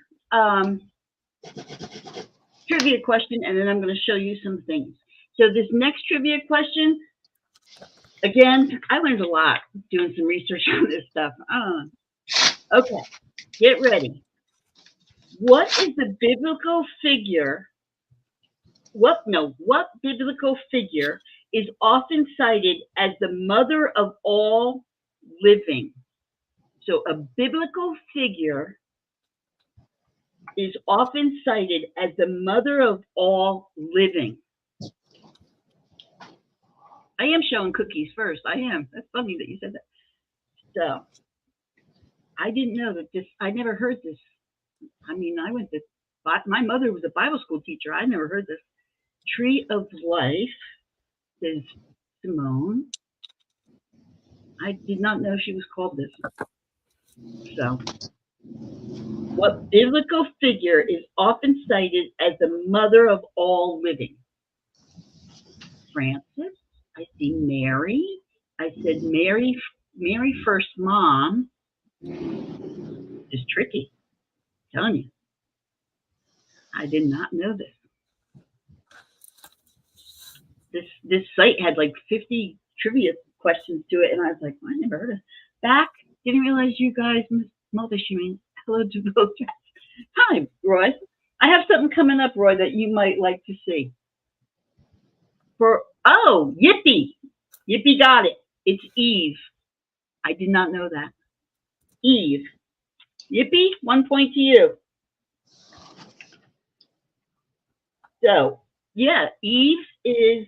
trivia question, and then I'm going to show you some things. So this next trivia question, again, I learned a lot doing some research on this stuff. Okay, get ready. What is the biblical figure? What biblical figure is often cited as the mother of all living? So a biblical figure is often cited as the mother of all living. I am showing cookies first. I am. That's funny that you said that. So I didn't know that this, I never heard this. I mean, my mother was a Bible school teacher. I never heard this. Tree of Life is Simone. I did not know she was called this. So, what biblical figure is often cited as the mother of all living? Francis. I see Mary. I said Mary first mom is tricky. I'm telling you. I did not know this. This site had like 50 trivia questions to it, and I was like, I never heard of back. Didn't realize you guys, Miss Multi-Shimmy. Hello to both cats. Hi, Roy. I have something coming up, Roy, that you might like to see. Yippee. Yippee got it. It's Eve. I did not know that. Eve. Yippee, 1 point to you. So, yeah, Eve is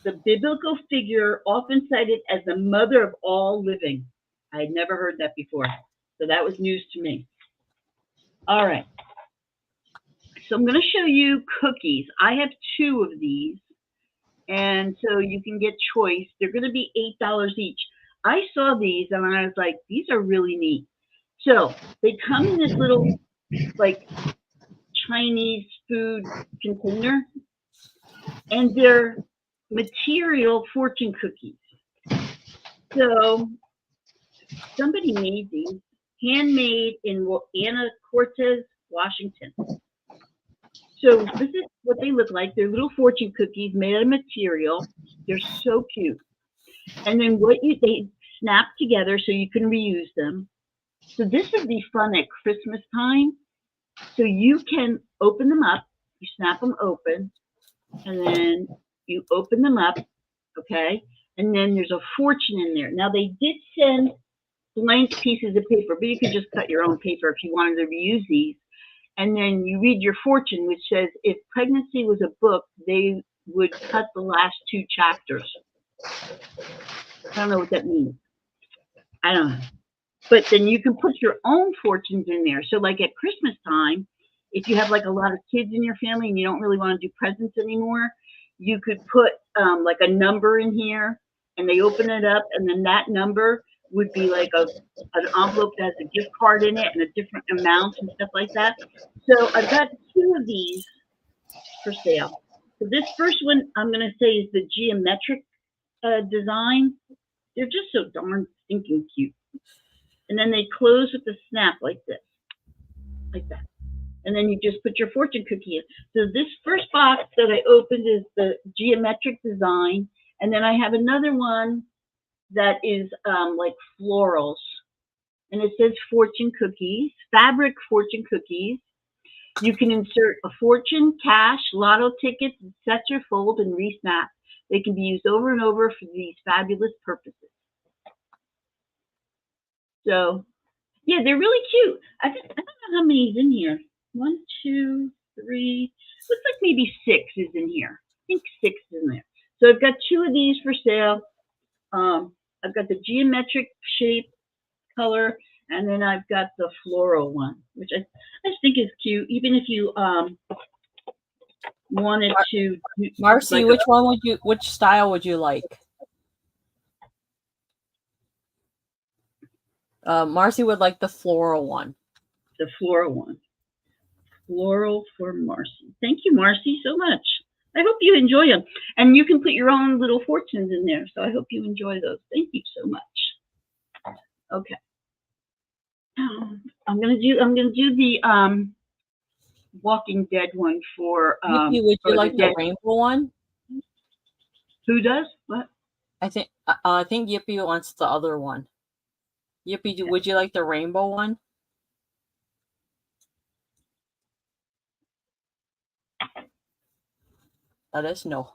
the biblical figure often cited as the mother of all living. I had never heard that before. So that was news to me. All right. So I'm going to show you cookies. I have 2 of these. And so you can get choice. They're going to be $8 each. I saw these and I was like, these are really neat. So they come in this little like Chinese food container, and they're material fortune cookies. So somebody made these, handmade in Anacortes, Washington. So this is what they look like. They're little fortune cookies made out of material. They're so cute. And then they snap together so you can reuse them. So this would be fun at Christmas time. So you can open them up, you snap them open, and then you open them up, okay? And then there's a fortune in there. Now they did send blank pieces of paper, but you could just cut your own paper if you wanted to reuse these. And then you read your fortune, which says if pregnancy was a book, they would cut the last 2 chapters. I don't know what that means. I don't know. But then you can put your own fortunes in there. So like at Christmas time, if you have like a lot of kids in your family and you don't really want to do presents anymore, you could put like a number in here, and they open it up, and then that number would be like an envelope that has a gift card in it and a different amount and stuff like that. So I've got 2 of these for sale. So this first one I'm going to say is the geometric design. They're just so darn stinking cute. And then they close with a snap like this, like that. And then you just put your fortune cookie in. So this first box that I opened is the geometric design. And then I have another one that is like florals. And it says fortune cookies, fabric fortune cookies. You can insert a fortune, cash, lotto tickets, set your fold, and resnap. They can be used over and over for these fabulous purposes. So, yeah, they're really cute. I don't know how many's in here. 1, 2, 3. Looks like maybe 6 is in here. I think 6 is in there. So I've got 2 of these for sale. I've got the geometric shape color, and then I've got the floral one, which I think is cute. Even if you wanted to, Marcy, like which style would you like? Marcy would like the floral one. The floral one. Floral for Marcy. Thank you, Marcy, so much. I hope you enjoy them, and you can put your own little fortunes in there. So I hope you enjoy those. Thank you so much. Okay. I'm gonna do the Walking Dead one for. Yippee, would you like the rainbow one? Who does what? I think Yippee wants the other one. Yippee, would you like the rainbow one? Let us know.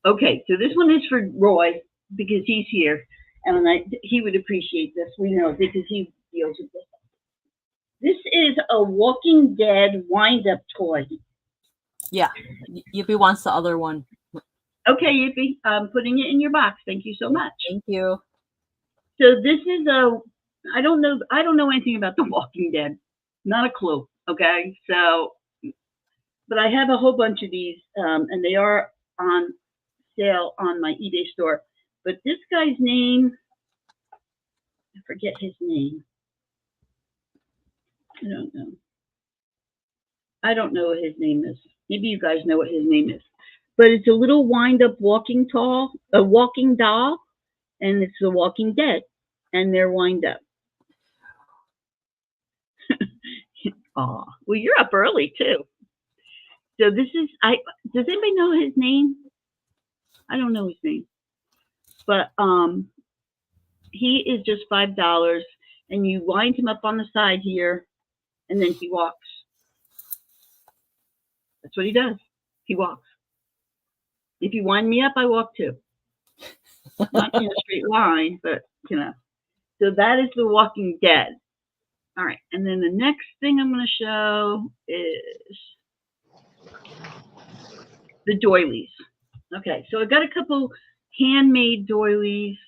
Okay, so this one is for Roy because he's here, and he would appreciate this. We know because he deals with this. This is a Walking Dead wind-up toy. Yeah, Yippee wants the other one. Okay, Yippee, I'm putting it in your box. Thank you so much. Thank you. So this is I don't know anything about The Walking Dead. Not a clue. Okay, so, but I have a whole bunch of these, and they are on sale on my eBay store. But this guy's name, I forget his name. I don't know what his name is. Maybe you guys know what his name is. But it's a little wind-up walking doll, and it's The Walking Dead, and they're wind up. Aw, well, you're up early too. So this is does anybody know his name? I don't know his name, but he is just $5, and you wind him up on the side here, and then he walks. That's what he does. He walks. If you wind me up, I walk too. Not in a straight line, but you know. So that is The Walking Dead. All right, and then the next thing I'm going to show is the doilies. Okay, so I got a couple handmade doilies.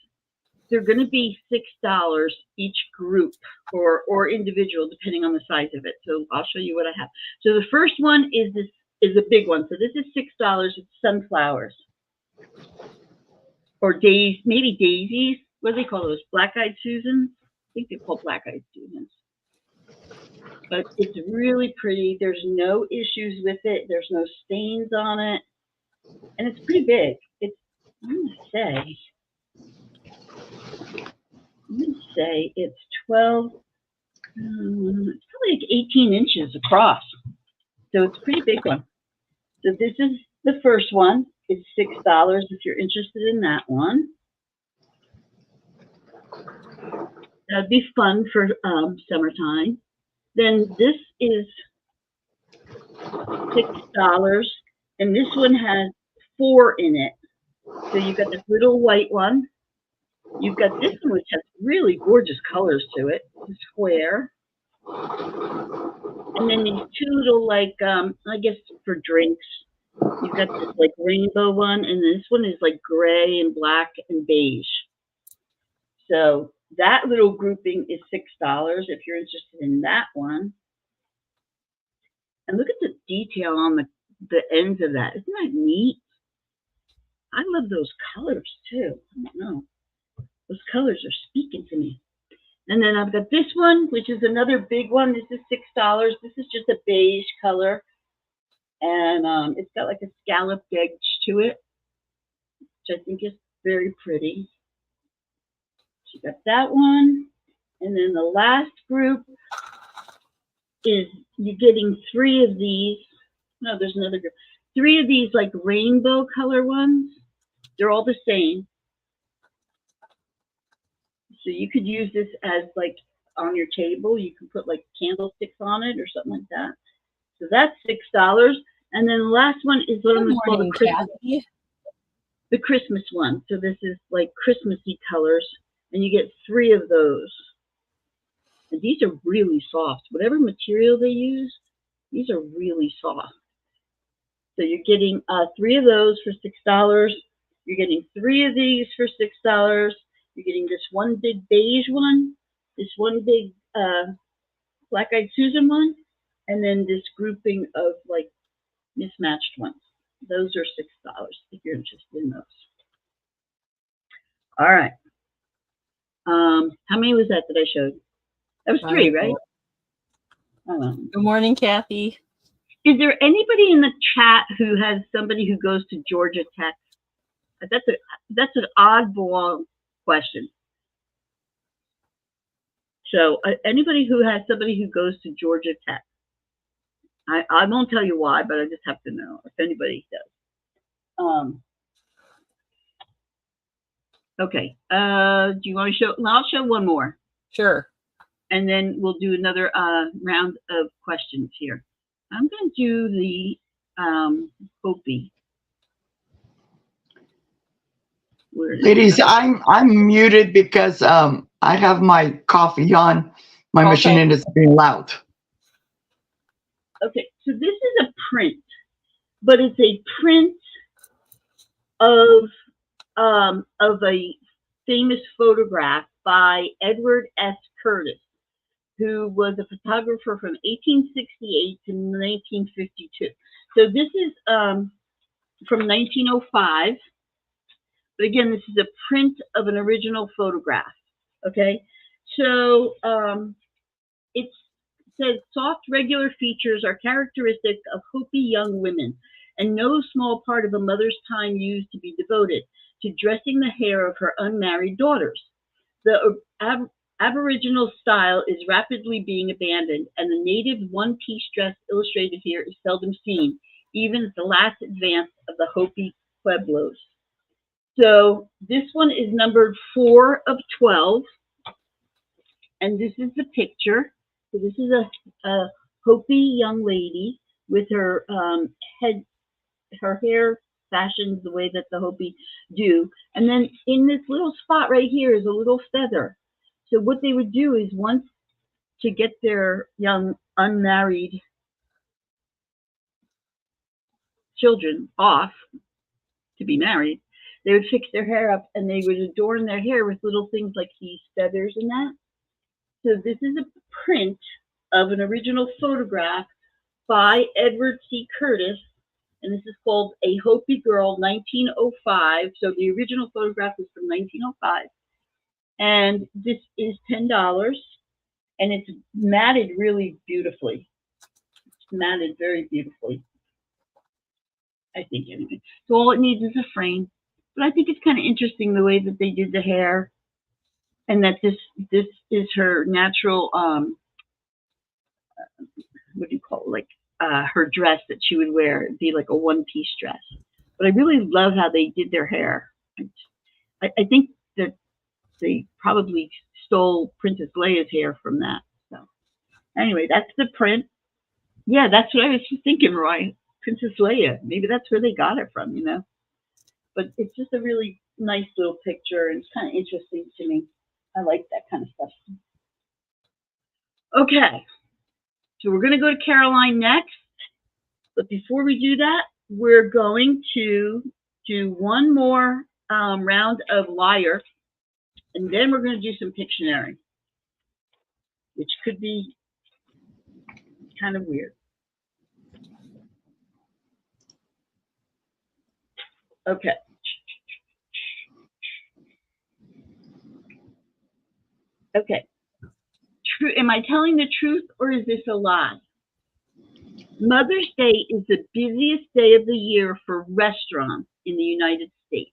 They're going to be $6 each group or individual, depending on the size of it. So I'll show you what I have. So the first one is a big one. So this is $6. It's sunflowers or maybe daisies. What do they call those? Black-eyed Susans? I think they're called black-eyed Susans. But it's really pretty. There's no issues with it. There's no stains on it. And it's pretty big. I'm going to say it's 12, it's probably like 18 inches across. So it's a pretty big one. So this is the first one. It's $6 if you're interested in that one. That'd be fun for summertime. Then this is $6, and this one has 4 in it. So you've got this little white one. You've got this one, which has really gorgeous colors to it, the square. And then these 2 little, like, I guess for drinks. You've got this, like, rainbow one, and this one is, like, gray and black and beige. So that little grouping is $6 if you're interested in that one. And look at the detail on the ends of that. Isn't that neat? I love those colors too. I don't know. Those colors are speaking to me. And then I've got this one, which is another big one. This is $6. This is just a beige color. And it's got like a scalloped edge to it, which I think is very pretty. You got that one. And then the last group is you're getting 3 of these. No, there's another group. 3 of these like rainbow color ones. They're all the same. So you could use this as like on your table. You can put like candlesticks on it or something like that. So that's $6. And then the last one is what I'm going to call the Christmas one. So this is like Christmassy colors, and you get 3 of those. And these are really soft. Whatever material they use, these are really soft. So you're getting 3 of those for $6. You're getting 3 of these for $6. You're getting this one big beige one, this one big black-eyed Susan one, and then this grouping of like mismatched ones. Those are $6 if you're interested in those. All right. How many was that I showed? That was 3, right? Good morning, Kathy. Is there anybody in the chat who has somebody who goes to Georgia Tech? That's an oddball question. So anybody who has somebody who goes to Georgia Tech, I won't tell you why, but I just have to know if anybody does. Okay. Do you want to show? No, I'll show one more. Sure. And then we'll do another round of questions here. I'm going to do the Hopi. Ladies, I'm muted because I have my coffee on my machine and it's being loud. Okay, so this is a print, but it's a print of a famous photograph by Edward S. Curtis, who was a photographer from 1868 to 1952. So this is from 1905. But again, this is a print of an original photograph. Okay, so it says soft, regular features are characteristic of Hopi young women, and no small part of a mother's time used to be devoted to dressing the hair of her unmarried daughters. The Aboriginal style is rapidly being abandoned, and the native one-piece dress illustrated here is seldom seen, even at the last advance of the Hopi Pueblos. So this one is numbered 4 of 12, and this is the picture. So this is a Hopi young lady with her her hair fashioned the way that the Hopi do, and then in this little spot right here is a little feather. So what they would do is, once to get their young unmarried children off to be married, they would fix their hair up and they would adorn their hair with little things like these feathers and that. So this is a print of an original photograph by Edward C. Curtis, and this is called A Hopi Girl, 1905. So the original photograph is from 1905. And this is $10, and it's matted really beautifully. It's matted very beautifully, I think, anyway. So all it needs is a frame. But I think it's kind of interesting the way that they did the hair, and that this is her natural, what do you call it, like her dress that she would wear. It'd be like a one-piece dress. But I really love how they did their hair. I think that they probably stole Princess Leia's hair from that. So anyway, that's the print. Yeah, that's what I was thinking, Roy. Princess Leia. Maybe that's where they got it from, you know. But it's just a really nice little picture, and it's kind of interesting to me. I like that kind of stuff. Okay, so we're going to go to Caroline next. But before we do that, we're going to do one more round of Liar, and then we're going to do some Pictionary, which could be kind of weird. Okay. Okay. Am I telling the truth, or is this a lie? Mother's Day is the busiest day of the year for restaurants in the United States.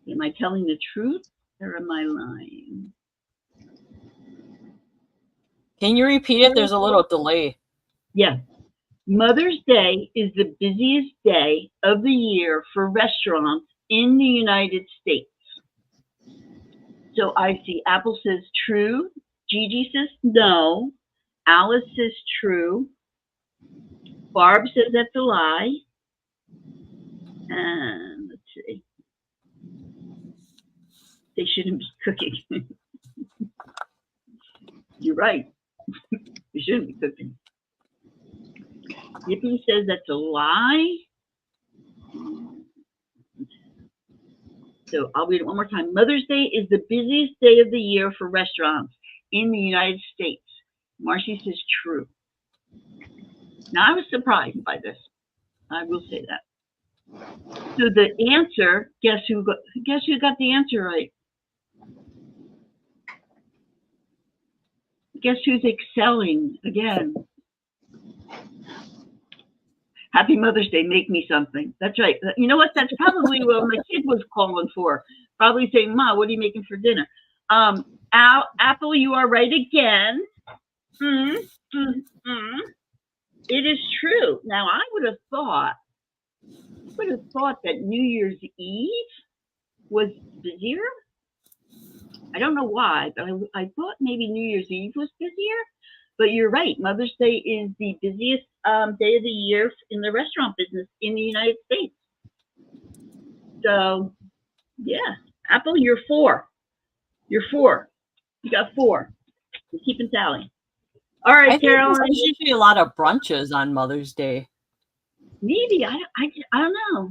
Am I telling the truth or am I lying? Can you repeat it? There's a little delay. Yeah. Mother's Day is the busiest day of the year for restaurants in the United States. So I see Apple says true. Gigi says no. Alice says true. Barb says that's a lie. And let's see. They shouldn't be cooking. You're right. They shouldn't be cooking. Yippee says that's a lie. So I'll read it one more time. Mother's Day is the busiest day of the year for restaurants in the United States. Marcy says true. Now I was surprised by this. I will say that. So the answer, guess who got the answer right? Guess who's excelling again? Happy Mother's Day, make me something. That's right. You know what? That's probably what my kid was calling for. Probably saying, Ma, what are you making for dinner? Apple, you are right again. It is true. Now, I would have thought that New Year's Eve was busier. I don't know why, but I thought maybe New Year's Eve was busier. But you're right. Mother's Day is the busiest day of the year in the restaurant business in the United States. So, yeah. Apple, you're 4. You're 4. You got 4. We're keeping tally. All right, Carolyn. There's usually a lot of brunches on Mother's Day. Maybe. I don't know.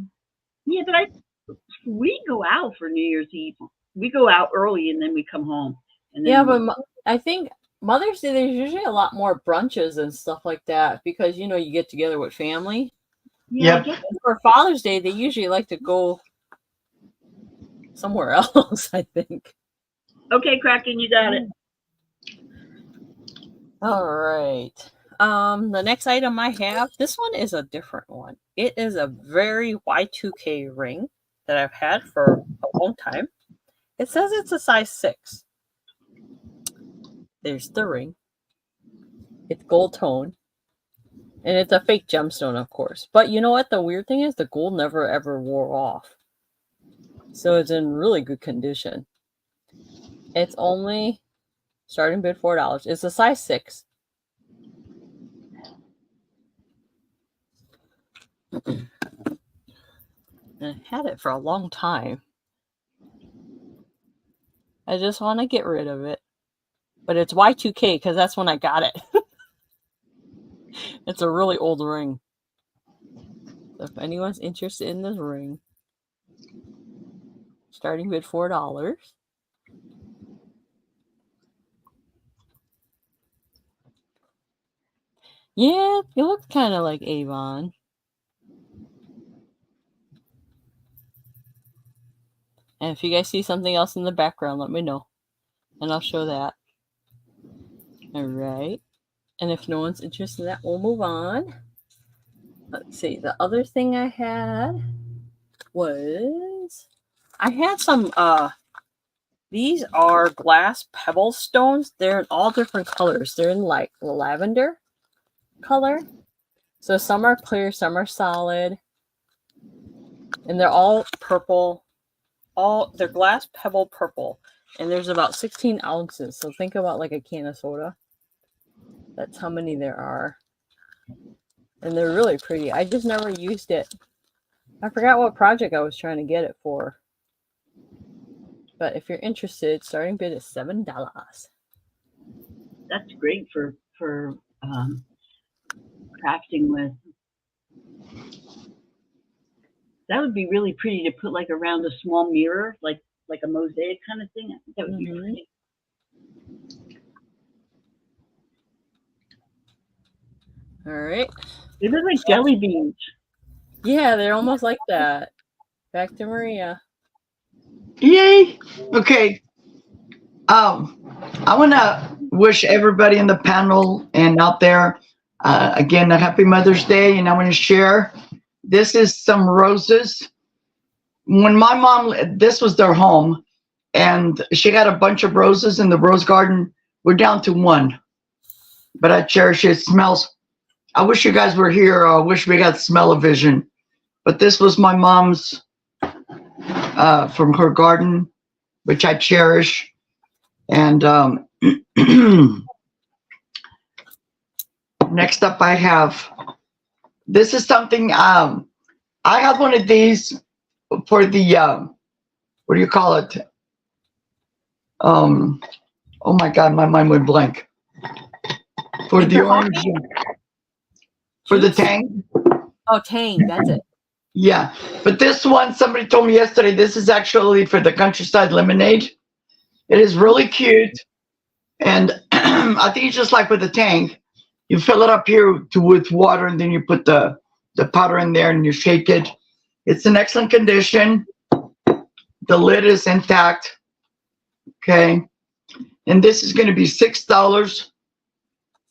Yeah, but we go out for New Year's Eve. We go out early and then we come home. And then but I think Mother's Day, there's usually a lot more brunches and stuff like that because, you get together with family. Yeah. Yep. For Father's Day, they usually like to go somewhere else, I think. Okay, Kraken, you got it. All right. The next item I have, this one is a different one. It is a very Y2K ring that I've had for a long time. It says it's a size 6. There's the ring. It's gold tone. And it's a fake gemstone, of course. But you know what? The weird thing is the gold never ever wore off. So it's in really good condition. It's only starting bid $4. It's a size 6. I had it for a long time. I just want to get rid of it. But it's Y2K because that's when I got it. It's a really old ring. So if anyone's interested in this ring, starting bid $4. Yeah, it looks kind of like Avon. And if you guys see something else in the background, let me know. And I'll show that. All right. And if no one's interested in that, we'll move on. Let's see. The other thing I had was I had some these are glass pebble stones. They're in all different colors. They're in like lavender color. So some are clear, some are solid. And they're all purple. They're glass pebble purple. And there's about 16 ounces. So think about like a can of soda. That's how many there are. And they're really pretty. I just never used it. I forgot what project I was trying to get it for. But if you're interested, starting bid is $7. That's great for crafting with. That would be really pretty to put like around a small mirror, like a mosaic kind of thing. I think that would be pretty. All right. They look like jelly beans. Yeah, they're almost like that. Back to Maria. Yay. Okay. I want to wish everybody in the panel and out there, again, a happy Mother's Day. And I want to share, this is some roses when my mom, this was their home, and she had a bunch of roses in the rose garden. We're down to one, but I cherish it. It smells. I wish you guys were here. I wish we got smell-o-vision. But this was my mom's from her garden, which I cherish. And next up, I have, this is something, I have one of these for the, what do you call it? Oh my God, my mind went blank. For the orange, for the Tang. Oh, Tang, that's it. Yeah, but this one, somebody told me yesterday, this is actually for the countryside lemonade. It is really cute. And I think it's just like with the Tang. You fill it up here with water, and then you put the powder in there and you shake it. It's in excellent condition. The lid is intact. Okay. And this is going to be $6.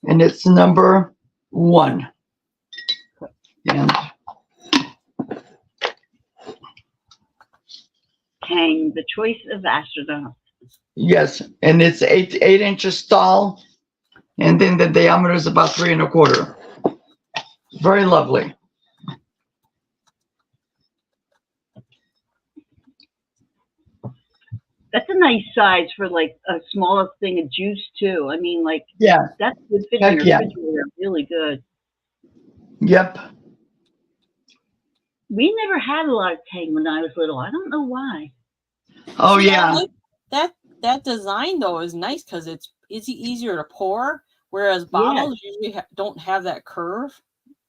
And it's number 1. And Tang, the choice of astronauts. yes, and it's 8 inches tall, and then the diameter is about 3 1/4. Very lovely. That's a nice size for like a smallest thing of juice too. I mean, like, Yeah. that's good fit Heck in your yeah. refrigerator. Really good. Yep. We never had a lot of Tang when I was little. I don't know why. Oh See, yeah. that design though is nice because it's easier to pour, whereas bottles usually don't have that curve.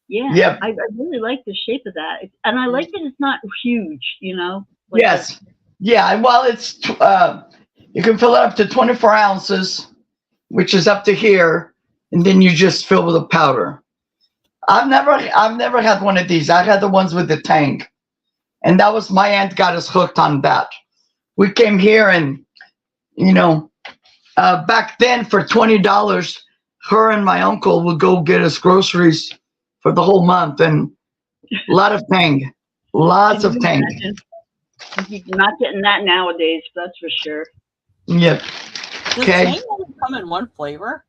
Yeah. Yep. I really like the shape of that, and I like that it's not huge. You know. Like Yes. Yeah. Well, it's you can fill it up to 24 ounces, which is up to here, and then you just fill with the powder. I've never had one of these. I had the ones with the Tang, and that was my aunt got us hooked on that. We came here, and back then for $20, her and my uncle would go get us groceries for the whole month, and a lot of Tang, lots of Tang. You're not getting that nowadays, that's for sure. Yep. Does Okay. Tang only come in one flavor?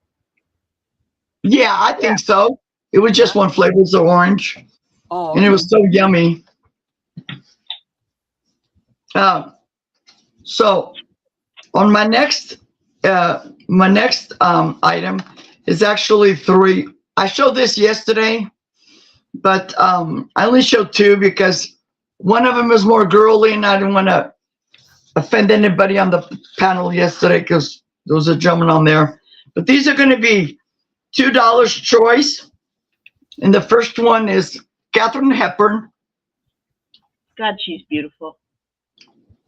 Yeah, I think so. It was just one flavor, it was the orange. Oh, And it was so yummy. So on my next item is actually 3. I showed this yesterday, but I only showed 2 because one of them is more girly, and I didn't want to offend anybody on the panel yesterday because there was a gentleman on there. But these are going to be $2 choice. And the first one is Katharine Hepburn. God, she's beautiful.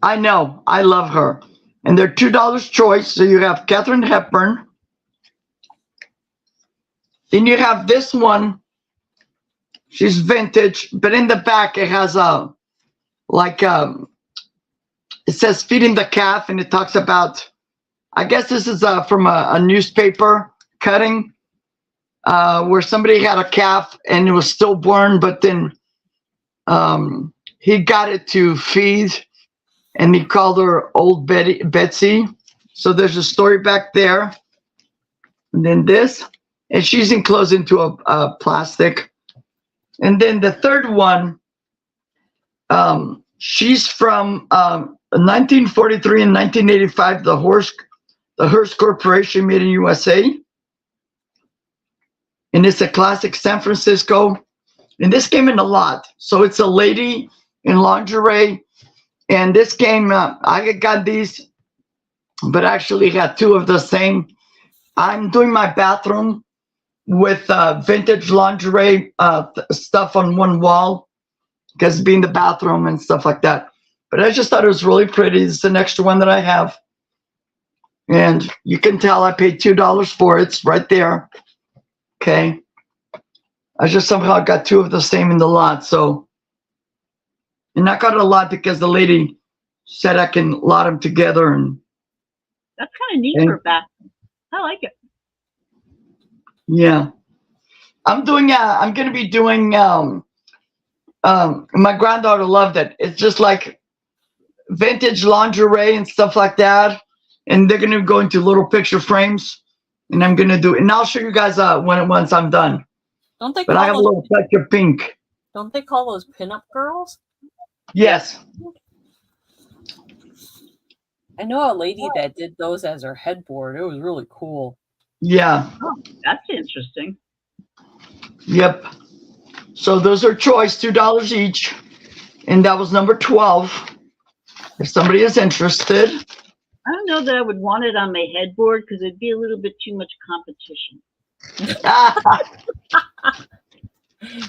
I know. I love her. And they're $2 choice. So you have Katharine Hepburn. Then you have this one. She's vintage, but in the back it has it says feeding the calf, and it talks about, I guess this is from a newspaper cutting where somebody had a calf and it was stillborn, but then he got it to feed, and he called her Old Betsy. So there's a story back there. And then this, and she's enclosed into a plastic. And then the third one, she's from 1943 and 1985, the Hearst Corporation made in USA. And it's a classic San Francisco. And this came in a lot. So it's a lady in lingerie. And this came, I got these, but actually got 2 of the same. I'm doing my bathroom with vintage lingerie stuff on one wall, because being the bathroom and stuff like that. But I just thought it was really pretty. It's an extra one that I have. And you can tell I paid $2 for it. It's right there. Okay. I just somehow got 2 of the same in the lot. So, and I got a lot because the lady said I can lot them together. And that's kind of neat for a bathroom. I like it. Yeah. I'm going to be doing, my granddaughter loved it. It's just like vintage lingerie and stuff like that. And they're gonna go into little picture frames. And I'm gonna do it. And I'll show you guys once I'm done. Don't they But I have a little touch of pink. Don't they call those pinup girls? Yes. I know a lady that did those as her headboard. It was really cool. Yeah. Oh, that's interesting. Yep. So those are choice, $2 each. And that was number 12. If somebody is interested. I don't know that I would want it on my headboard because it'd be a little bit too much competition.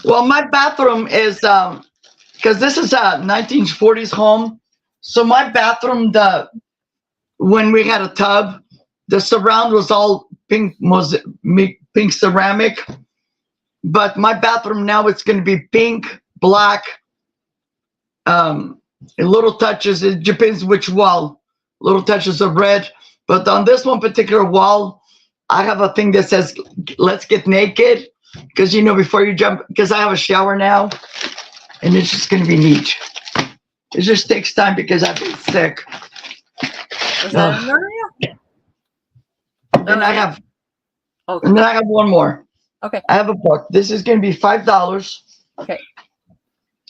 Well, my bathroom is because this is a 1940s home. So my bathroom, when we had a tub, the surround was all pink ceramic. But my bathroom now, it's going to be pink, black, and little touches. It depends which wall. Little touches of red. But on this one particular wall, I have a thing that says, let's get naked. Because, you know, before you jump, because I have a shower now. And it's just going to be neat. It just takes time because I've been sick. Is that Maria? And I have, okay. and then I have one more. Okay. I have a book. This is going to be $5. Okay.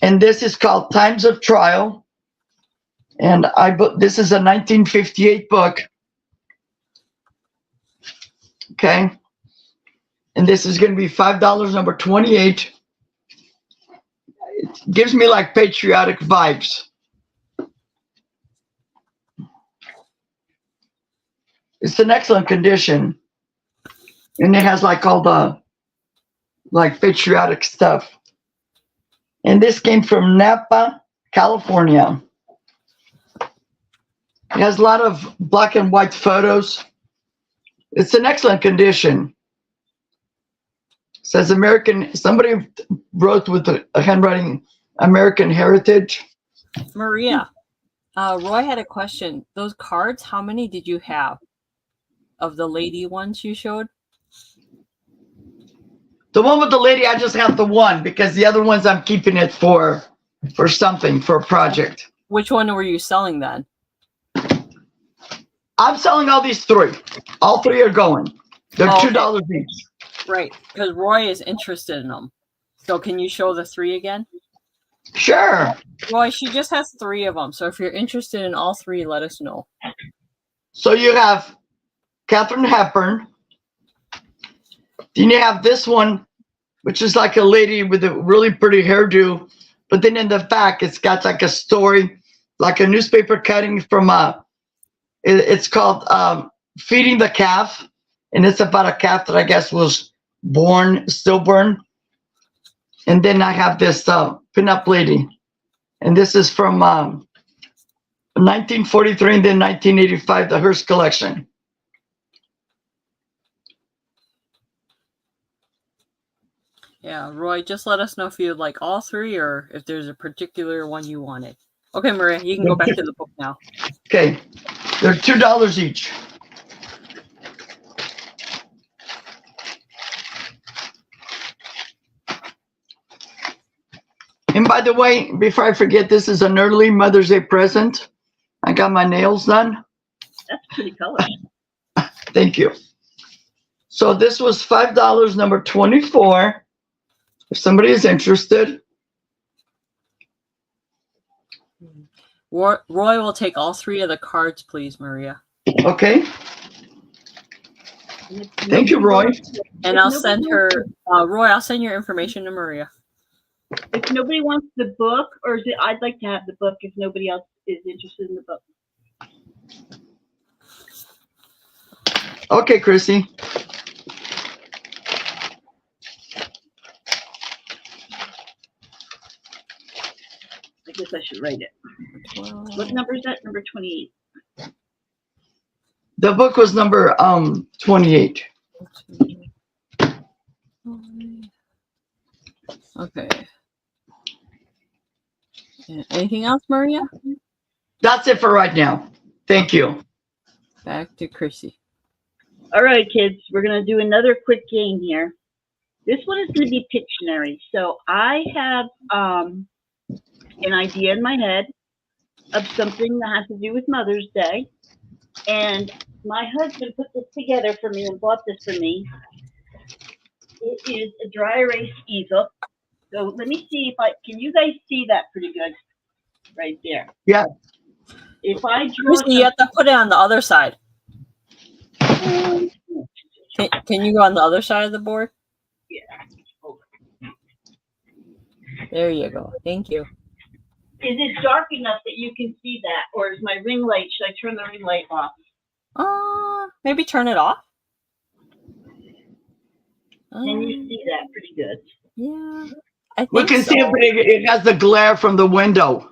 And this is called Times of Trial. And this is a 1958 book. Okay. And this is going to be $5, number 28. It gives me like patriotic vibes. It's in excellent condition. And it has like all the like patriotic stuff. And this came from Napa, California. It has a lot of black and white photos. It's in excellent condition. It says American, somebody wrote with a handwriting, American Heritage. Maria, Roy had a question. Those cards, how many did you have of the lady ones you showed? The one with the lady, I just have the one because the other ones I'm keeping it for something, for a project. Which one were you selling then? I'm selling all these three. All three are going. They're $2 each. Right, because Roy is interested in them. So can you show the three again? Sure. Roy, she just has 3 of them. So if you're interested in all 3, let us know. So you have Katharine Hepburn. Then you have this one, which is like a lady with a really pretty hairdo. But then in the back, it's got like a story, like a newspaper cutting from it's called Feeding the Calf. And it's about a calf that I guess was stillborn. And then I have this pinup lady. And this is from 1943 and then 1985, the Hearst collection. Yeah, Roy, just let us know if you'd like all 3 or if there's a particular one you wanted. Okay, Maria, you can go back to the book now. Okay, they're $2 each. And by the way, before I forget, this is an early Mother's Day present. I got my nails done. That's pretty color. Thank you. So this was $5, number 24. If somebody is interested. Roy will take all 3 of the cards, please, Maria. Okay. Thank you, Roy. And I'll send her, Roy, I'll send your information to Maria. If nobody wants the book, or I'd like to have the book if nobody else is interested in the book. Okay, Chrissy. I guess I should write it. What number is that? Number 28. The book was number 28. Okay. Yeah. Anything else, Maria? That's it for right now. Thank you. Back to Chrissy. All right, kids, we're going to do another quick game here. This one is going to be Pictionary. So I have an idea in my head, of something that has to do with Mother's Day. And my husband put this together for me and bought this for me. It is a dry erase easel. So let me see if can you guys see that pretty good right there? Yeah. If I draw You have to put it on the other side. Can you go on the other side of the board? Yeah. There you go. Thank you. Is it dark enough that you can see that? Or is my ring light, should I turn the ring light off? Maybe turn it off. Can you see that pretty good? Yeah. I think We can so. see it, but it has the glare from the window.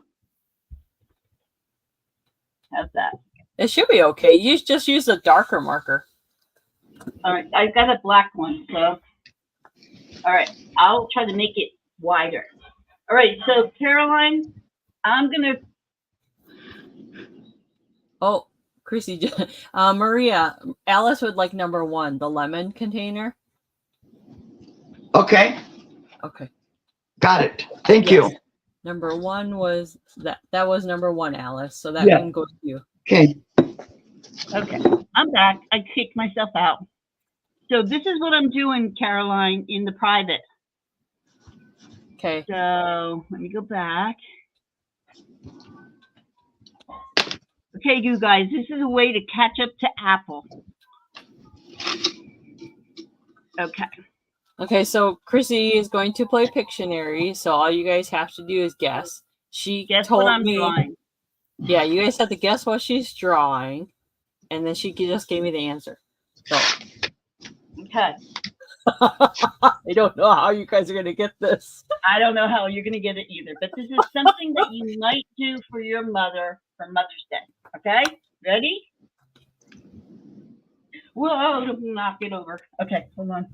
How's that? It should be okay. You just use a darker marker. All right, I've got a black one, so. All right, I'll try to make it wider. All right, so Caroline, I'm gonna. Oh, Chrissy, Maria, Alice would like number 1, the lemon container. Okay. Okay. Got it. Thank you. Number 1 was that. That was number 1, Alice. So that one goes to you. Okay. Okay, I'm back. I kicked myself out. So this is what I'm doing, Caroline, in the private. Okay. So let me go back. Okay, you guys, this is a way to catch up to Apple. Okay. Okay, so Chrissy is going to play Pictionary, so all you guys have to do is guess. She Guess told what I'm me. drawing. Yeah, you guys have to guess what she's drawing, and then she just gave me the answer. So. Okay. I don't know how you guys are going to get this. I don't know how you're going to get it either, but this is something that you might do for your mother for Mother's Day. Okay? Ready? Whoa, don't knock it over. Okay, hold on.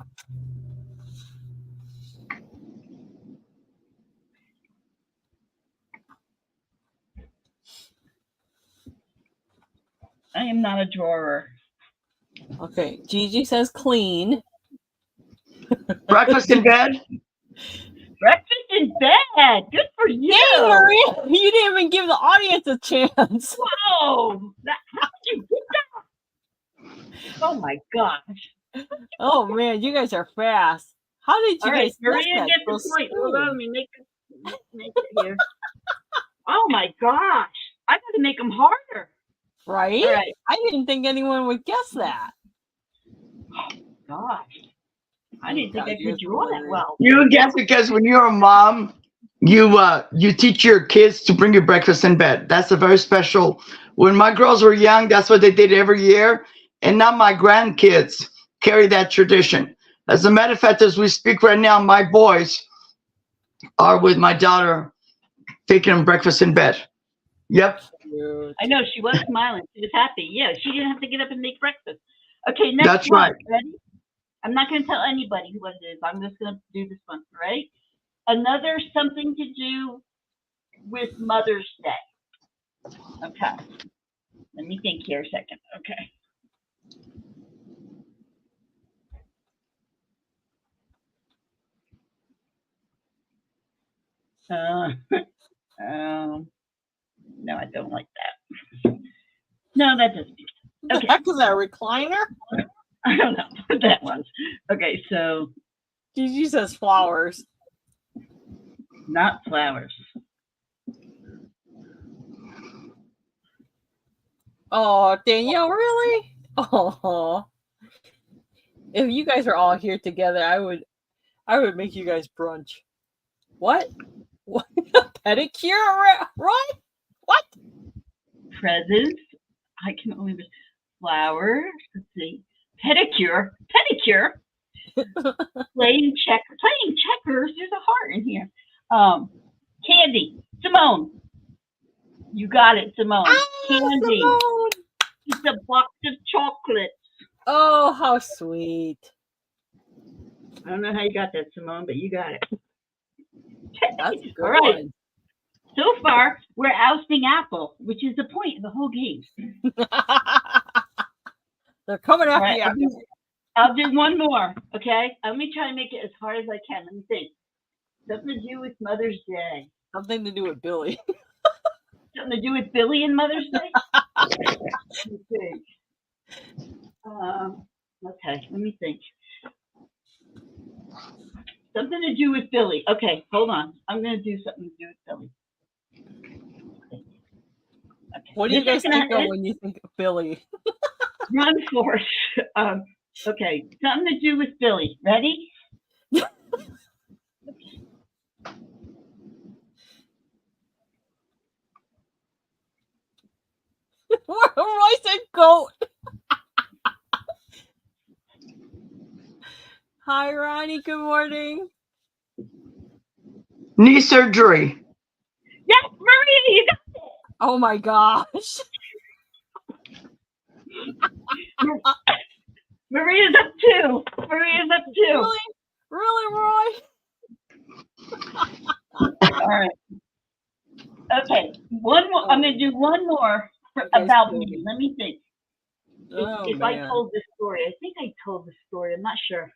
I am not a drawer. Okay, Gigi says clean. Breakfast in bed? Breakfast in bed. Good for you. Dang, Maria, you didn't even give the audience a chance. Whoa. How did you get that? Oh, my gosh. Oh, man, you guys are fast. How did you guys Maria guess that? gets the point. Hold on, let me make it here. Oh, my gosh. I got to make them harder. Right? All right. I didn't think anyone would guess that. Oh, gosh. I didn't think I could draw that well. You guess because when you're a mom, you teach your kids to bring you breakfast in bed. That's a very special. When my girls were young, that's what they did every year. And now my grandkids carry that tradition. As a matter of fact, as we speak right now, my boys are with my daughter taking them breakfast in bed. Yep. I know, she was smiling. She was happy. Yeah, she didn't have to get up and make breakfast. Okay, next That's one. right. Ready? I'm not going to tell anybody what it is. I'm just going to do this one, right? Another something to do with Mother's Day. Okay. Let me think here a second. Okay. No, I don't like that. No, that doesn't. What the heck is that, a recliner? I don't know what that was. Okay, so. Gigi says flowers. Not flowers. Oh, Danielle, really? Oh. If you guys are all here together, I would make you guys brunch. What? What? Pedicure? Right? What? Presents. I can only flowers. Let's see. Pedicure. Playing checkers. There's a heart in here. Candy. Simone. You got it, Simone. Candy. Simone. It's a box of chocolates. Oh, how sweet. I don't know how you got that, Simone, but you got it. That's a good all right. one. So far, we're ousting Apple, which is the point of the whole game. They're coming after right, you. I'll do one more, okay? Let me try and make it as hard as I can. Let me think. Something to do with Mother's Day. Something to do with Billy. Something to do with Billy and Mother's Day? Let me think. Okay, let me think. Something to do with Billy. Okay, hold on. I'm going to do something to do with Billy. Okay. What do you guys think of when you think of Billy? Run force. Okay, something to do with Billy. Ready? Roy said goat. Hi, Ronnie. Good morning. Knee surgery. Yes, Maria, you got it. Oh my gosh. Maria's up two. Maria's up two. Really, Roy? All right. Okay, one more. I'm going to do one more about me. Let me think. If I told this story, I think I told the story. I'm not sure.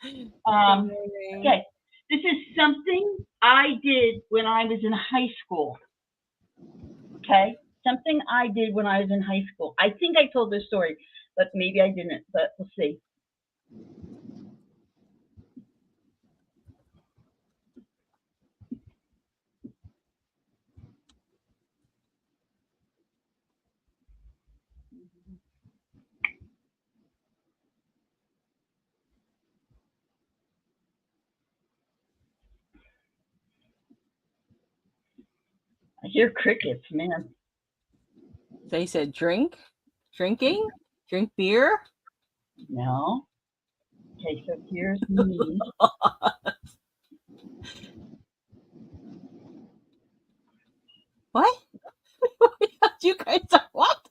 Okay, this is something I did when I was in high school. Okay, something I did when I was in high school. I think I told this story, but maybe I didn't. But we'll see. I hear crickets, man. They said drinking, drink beer. No. Okay, so here's me. What? You guys are what?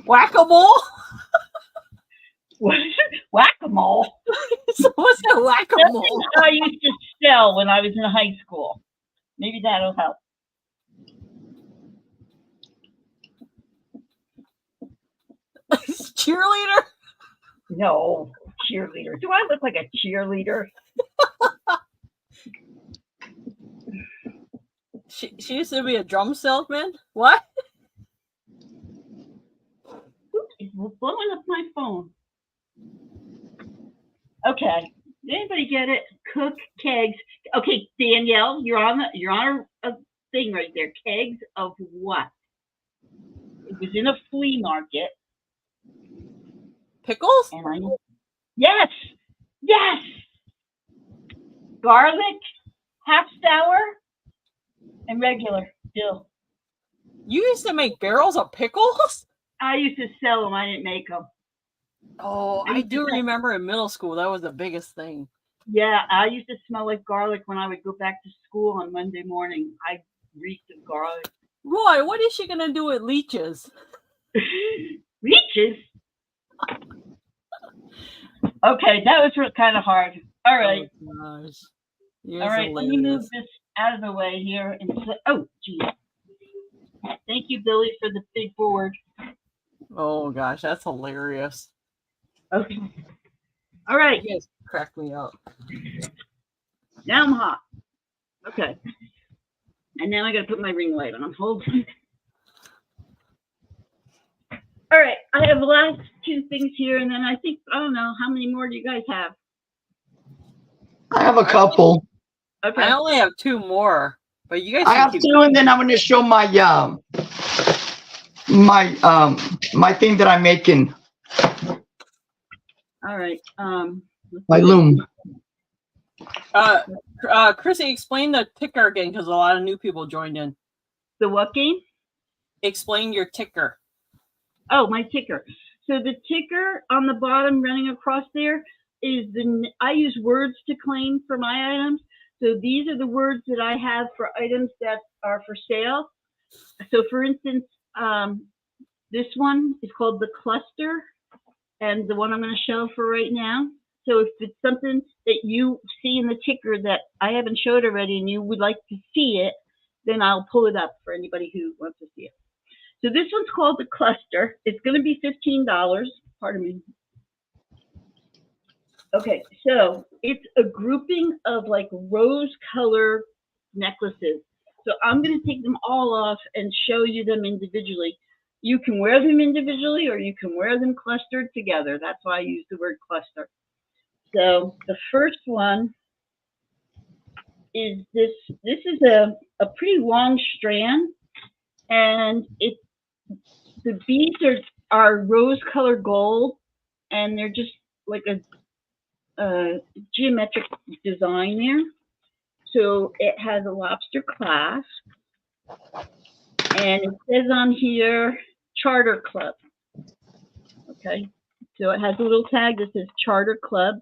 Whack-a-mole? What is it? Whack-a-mole? So what's a whack-a-mole? I used to sell when I was in high school. Maybe that'll help. Cheerleader? No, cheerleader. Do I look like a cheerleader? She used to be a drum salesman? What? It's blowing up my phone. Okay. Did anybody get it? Cook kegs. Okay, Danielle, you're on a thing right there. Kegs of what? It was in a flea market. Pickles? And yes. Garlic, half sour, and regular still. You used to make barrels of pickles? I used to sell them. I didn't make them. Oh, I do remember in middle school, that was the biggest thing. Yeah, I used to smell like garlic when I would go back to school on Monday morning. I reeked of garlic. Roy, what is she going to do with leeches? Leeches? Okay, that was kind of hard. All right. Oh, gosh. All right, let me move this out of the way here. Oh, geez. Thank you, Billy, for the big board. Oh, gosh, that's hilarious. Okay. All right. You guys cracked me up. Now I'm hot. Okay. And now I got to put my ring light on. Hold on. All right. I have the last two things here, and then I don't know, how many more do you guys have? I have a couple. Okay. I only have two more, but you guys. I have two, and then I'm going to show my my thing that I'm making. All right. My loom. Chrissy, explain the ticker again because a lot of new people joined in. The what game? Explain your ticker. Oh, my ticker. So the ticker on the bottom running across there is I use words to claim for my items. So these are the words that I have for items that are for sale. So for instance, this one is called the cluster, and the one I'm going to show for right now. So if it's something that you see in the ticker that I haven't showed already and you would like to see it, then I'll pull it up for anybody who wants to see it. So this one's called the cluster. It's going to be $15. Pardon me. Okay, so it's a grouping of like rose color necklaces. So I'm going to take them all off and show you them individually. You can wear them individually or you can wear them clustered together. That's why I use the word cluster. So the first one is this. This is a pretty long strand, and the beads are rose-colored gold, and they're just like a geometric design there. So it has a lobster clasp, and it says on here, Charter Club. Okay, so it has a little tag that says Charter Club,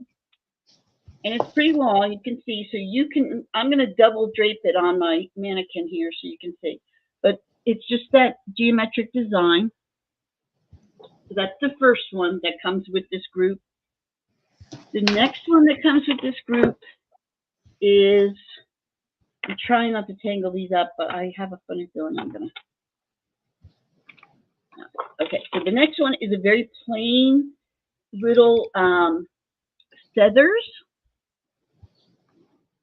and it's pretty long, you can see. So you can, I'm going to double drape it on my mannequin here so you can see. But it's just that geometric design. So that's the first one that comes with this group. The next one that comes with this group is, I'm trying not to tangle these up, but I have a funny feeling I'm going to. Okay, so the next one is a very plain little feathers.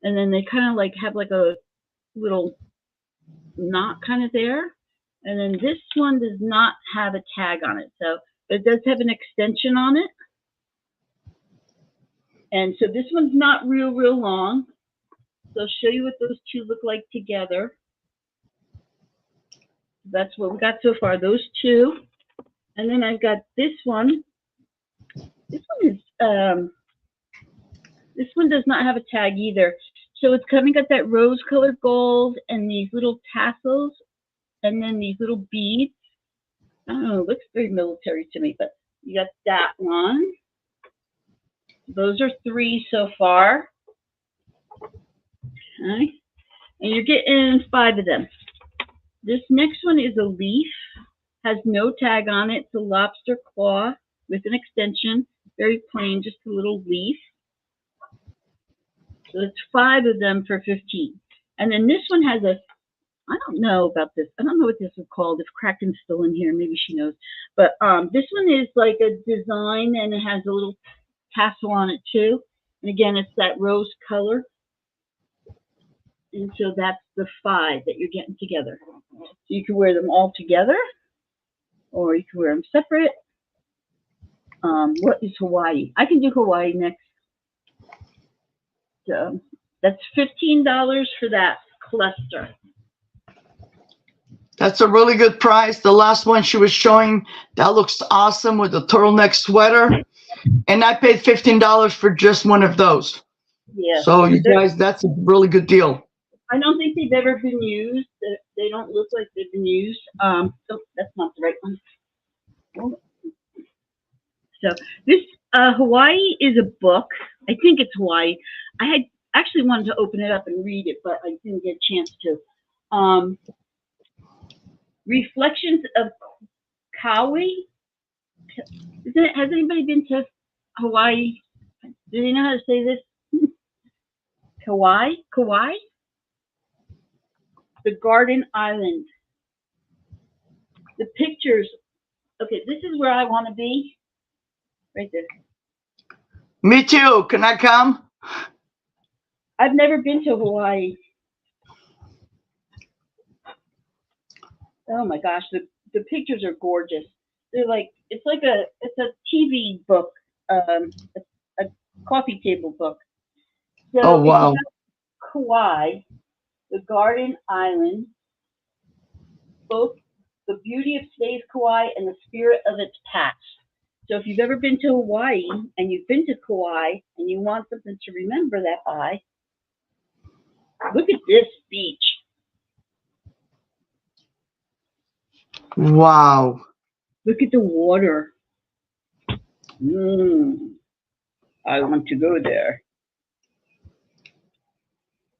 And then they kind of like have like a little knot kind of there. And then this one does not have a tag on it. So it does have an extension on it. And so this one's not real long. So I'll show you what those two look like together. That's what we got so far, those two. And then I've got this one. This one does not have a tag either. So it's coming got that rose-colored gold and these little tassels and then these little beads. I don't know, it looks very military to me, but you got that one. Those are 3 so far. Okay. And you're getting 5 of them. This next one is a leaf, has no tag on it. It's a lobster claw with an extension, very plain, just a little leaf. So it's 5 of them for 15. And then this one has a, I don't know about this. I don't know what this is called. If Kraken's still in here, maybe she knows. But this one is like a design, and it has a little tassel on it too. And again, it's that rose color. And so that's the 5 that you're getting together. So you can wear them all together, or you can wear them separate. What is Hawaii? I can do Hawaii next. So that's $15 for that cluster. That's a really good price. The last one she was showing, that looks awesome with the turtleneck sweater. And I paid $15 for just one of those. Yeah. So you guys, that's a really good deal. I don't think they've ever been used. They don't look like they've been used. Oh, that's not the right one. So this Hawaii is a book. I think it's Hawaii. I had actually wanted to open it up and read it, but I didn't get a chance to. Reflections of Kauai. Has anybody been to Hawaii? Do they know how to say this? Kauai? Kauai? The Garden Island. The pictures. Okay, this is where I want to be. Right there. Me too. Can I come? I've never been to Hawaii. Oh my gosh, the pictures are gorgeous. They're like, it's a TV book, a coffee table book. So oh wow. Kauai, the Garden Island, both the beauty of today's Kauai and the spirit of its past. So if you've ever been to Hawaii and you've been to Kauai and you want something to remember that by, look at this beach. Wow. Look at the water. I want to go there.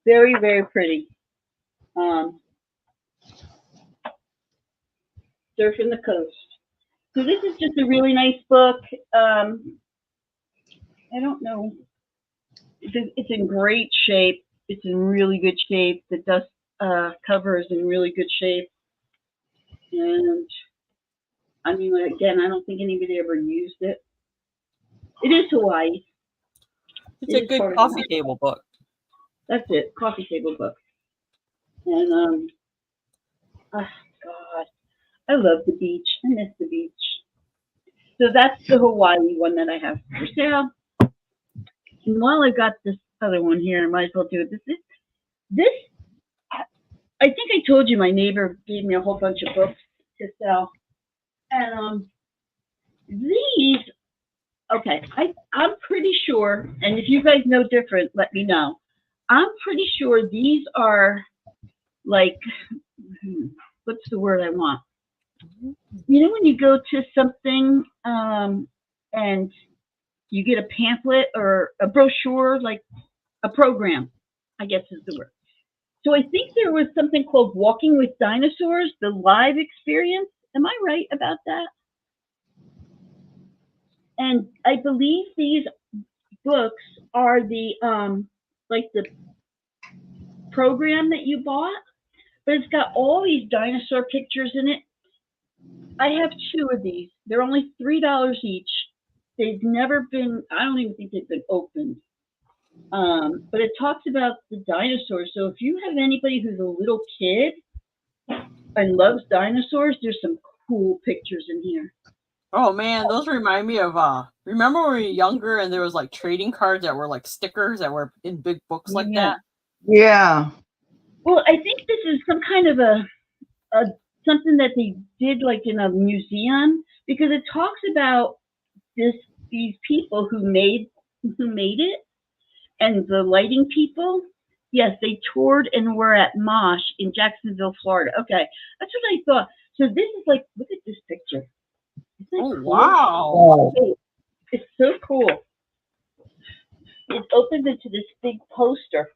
Very, very pretty. Surfing the coast. So this is just a really nice book. I don't know. It's in great shape. It's in really good shape. The dust cover is in really good shape. And I mean, again, I don't think anybody ever used it. It is Hawaii. It's a good coffee table book. That's it, coffee table book. And oh God, I love the beach. I miss the beach. So that's the Hawaii one that I have for sale. And while I got this other one here, I might as well do it. This. I think I told you my neighbor gave me a whole bunch of books to sell, and these. Okay, I'm pretty sure, and if you guys know different, let me know. I'm pretty sure these are like, what's the word I want? You know when you go to something and you get a pamphlet or a brochure, like a program, I guess is the word. So I think there was something called Walking with Dinosaurs, the live experience. Am I right about that? And I believe these books are the like the program that you bought, but it's got all these dinosaur pictures in it. I have 2 of these. They're only $3 each. They've never been, I don't even think they've been opened. But it talks about the dinosaurs. So if you have anybody who's a little kid and loves dinosaurs, there's some cool pictures in here. Oh man, those remind me of remember when we were younger and there was like trading cards that were like stickers that were in big books like that? Yeah. Well, I think this is some kind of a something that they did like in a museum, because it talks about these people who made it, and the lighting people. Yes, they toured and were at Mosh in Jacksonville, Florida. Okay, that's what I thought. So this is like, look at this picture. Oh cool? wow! It's so cool. It opens into this big poster.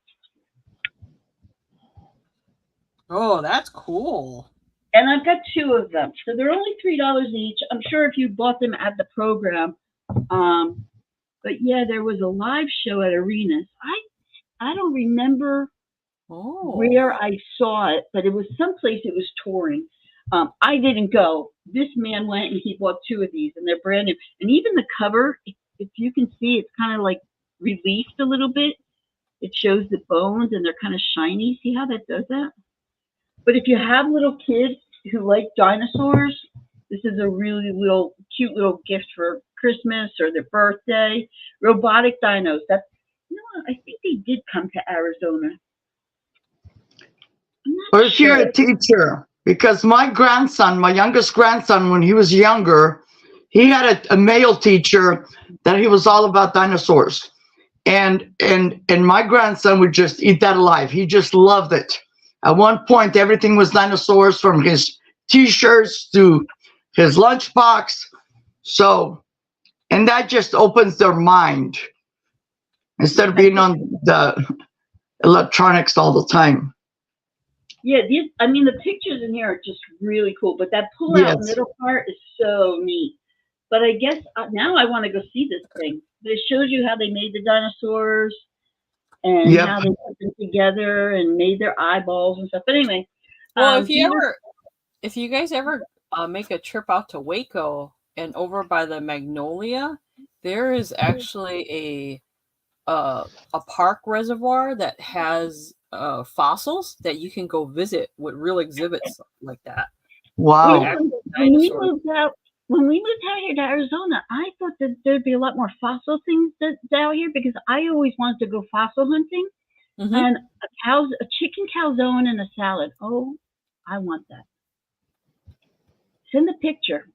Oh, that's cool. And I've got 2 of them. So they're only $3 each. I'm sure if you bought them at the program. But yeah, there was a live show at Arenas. I don't remember where I saw it, but it was someplace it was touring. I didn't go. This man went and he bought 2 of these, and they're brand new. And even the cover, if you can see, it's kind of like reliefed a little bit. It shows the bones, and they're kind of shiny. See how that does that? But if you have little kids who like dinosaurs, this is a really cute little gift for Christmas or their birthday. Robotic dinos. That's, you know what, I think they did come to Arizona. Or if you're a teacher, because my youngest grandson, when he was younger, he had a male teacher that he was all about dinosaurs. And my grandson would just eat that alive. He just loved it. At one point, everything was dinosaurs, from his T-shirts to his lunchbox. So, and that just opens their mind instead of being on the electronics all the time. Yeah, the pictures in here are just really cool. But that pull-out middle part is so neat. But I guess now I want to go see this thing. But it shows you how they made the dinosaurs and how they put them together and made their eyeballs and stuff. But anyway, well, if you guys ever make a trip out to Waco and over by the Magnolia, there is actually a park reservoir that has fossils that you can go visit with real exhibits like that. Wow! When we moved out here to Arizona, I thought that there'd be a lot more fossil things out here, because I always wanted to go fossil hunting. And a chicken calzone and a salad. Oh, I want that. Send a picture.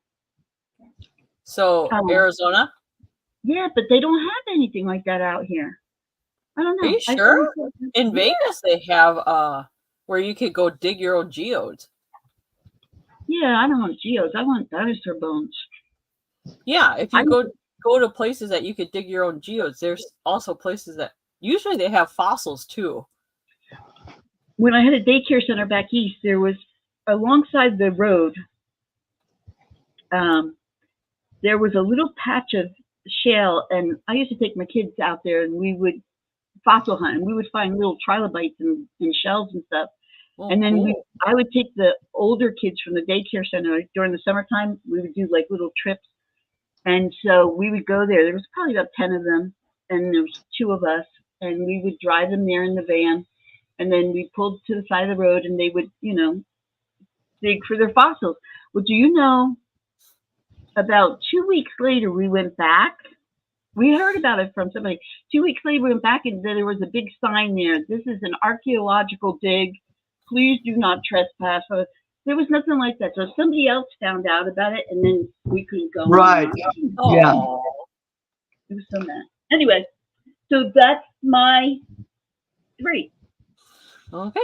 So Arizona? Yeah, but they don't have anything like that out here. I don't know. Are you sure? In Vegas, they have where you could go dig your own geodes. Yeah, I don't want geodes. I want dinosaur bones. Yeah, if you go to places that you could dig your own geodes, there's also places that usually they have fossils too. When I had a daycare center back east, there was alongside the road, there was a little patch of shale, and I used to take my kids out there, and we would fossil hunt, and we would find little trilobites and shells and stuff. And then I would take the older kids from the daycare center during the summertime. We would do like little trips. And so we would go there. There was probably about 10 of them, and there was 2 of us, and we would drive them there in the van. And then we pulled to the side of the road, and they would, dig for their fossils. Well, do you know, about 2 weeks later, we went back. We heard about it from somebody. 2 weeks later, we went back, and there was a big sign there. This is an archaeological dig. Please do not trespass. So there was nothing like that. So somebody else found out about it, and then we couldn't go. Right. Yeah. It was so mad. Anyway, so that's my 3. Okay.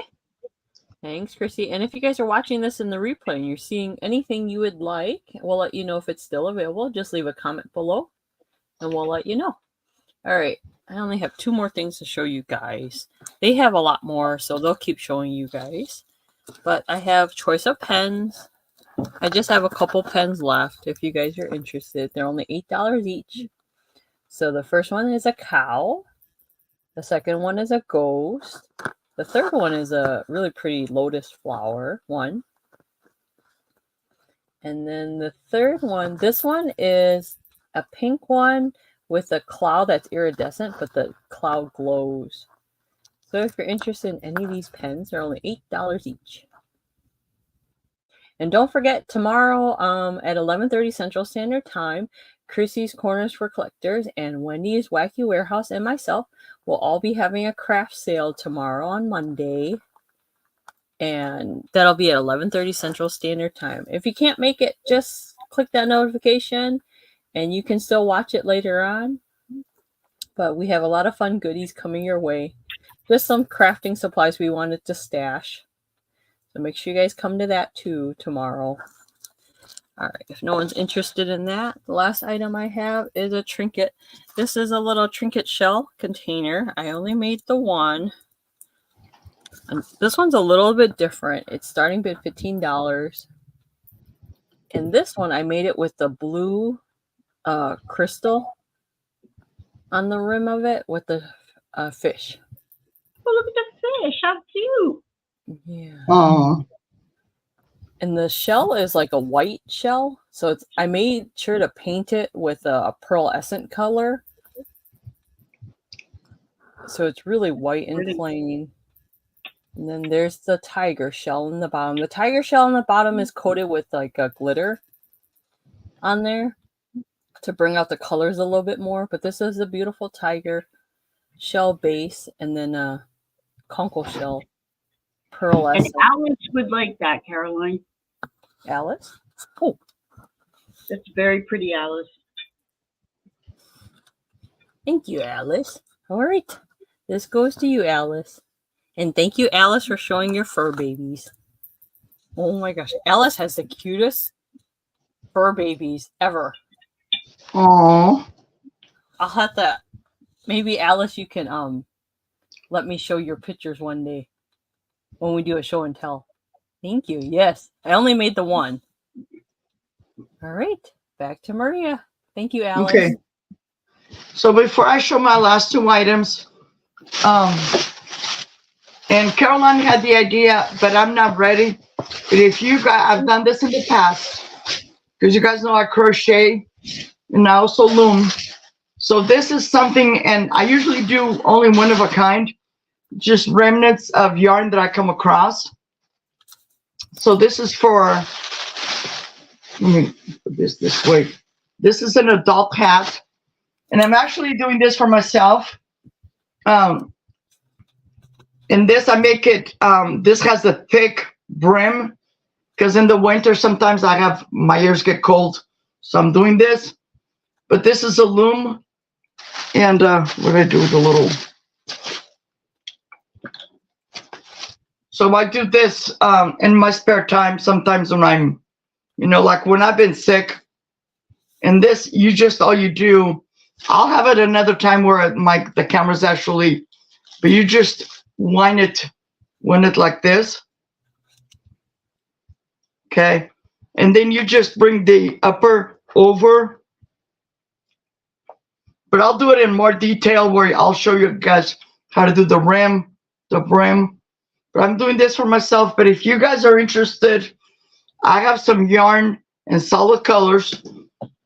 Thanks, Chrissy. And if you guys are watching this in the replay and you're seeing anything you would like, we'll let you know if it's still available. Just leave a comment below and we'll let you know. All right. I only have 2 more things to show you guys. They have a lot more, so they'll keep showing you guys. But I have choice of pens. I just have a couple pens left if you guys are interested. They're only $8 each. So the first one is a cow. The second one is a ghost. The third one is a really pretty lotus flower one. And then the third one, this one is a pink one with a cloud that's iridescent, but the cloud glows. So if you're interested in any of these pens, they're only $8 each. And don't forget, tomorrow at 11:30 Central Standard Time, Chrissy's Corners for Collectors and Wendy's Wacky Warehouse and myself will all be having a craft sale tomorrow on Monday. And that'll be at 11:30 Central Standard Time. If you can't make it, just click that notification and you can still watch it later on. But we have a lot of fun goodies coming your way. Just some crafting supplies we wanted to stash. So make sure you guys come to that too tomorrow. All right, if no one's interested in that, the last item I have is a trinket. This is a little trinket shell container. I only made the one. And this one's a little bit different. It's starting at $15. And this one, I made it with the blue crystal on the rim of it with the fish. Oh, look at the fish. How cute. Yeah. Oh. And the shell is like a white shell. So I made sure to paint it with a pearlescent color. So it's really white and plain. And then there's the tiger shell in the bottom. The tiger shell in the bottom is coated with like a glitter on there to bring out the colors a little bit more. But this is a beautiful tiger shell base and then a conkle shell. Pearlescent. And Alice would like that, Caroline. Alice? Oh. That's very pretty, Alice. Thank you, Alice. All right. This goes to you, Alice. And thank you, Alice, for showing your fur babies. Oh my gosh. Alice has the cutest fur babies ever. Oh. I'll have to, maybe Alice, you can let me show your pictures one day when we do a show and tell. Thank you. Yes. I only made the one. All right. Back to Maria. Thank you, Alice. Okay. So before I show my last 2 items, and Caroline had the idea, but I'm not ready. But if you guys, I've done this in the past, because you guys know I crochet and I also loom. So this is something, and I usually do only one of a kind, just remnants of yarn that I come across. So this is for, let me put this way. This is an adult hat, and I'm actually doing this for myself. In this, I make it, this has a thick brim, because in the winter, sometimes my ears get cold. So I'm doing this, but this is a loom. And what do I do with the little, so I do this in my spare time, sometimes when I'm, like when I've been sick. And this, all you do, I'll have it another time where the camera's actually, but you just wind it like this. Okay. And then you just bring the upper over. But I'll do it in more detail where I'll show you guys how to do the brim. But I'm doing this for myself. But if you guys are interested, I have some yarn in solid colors.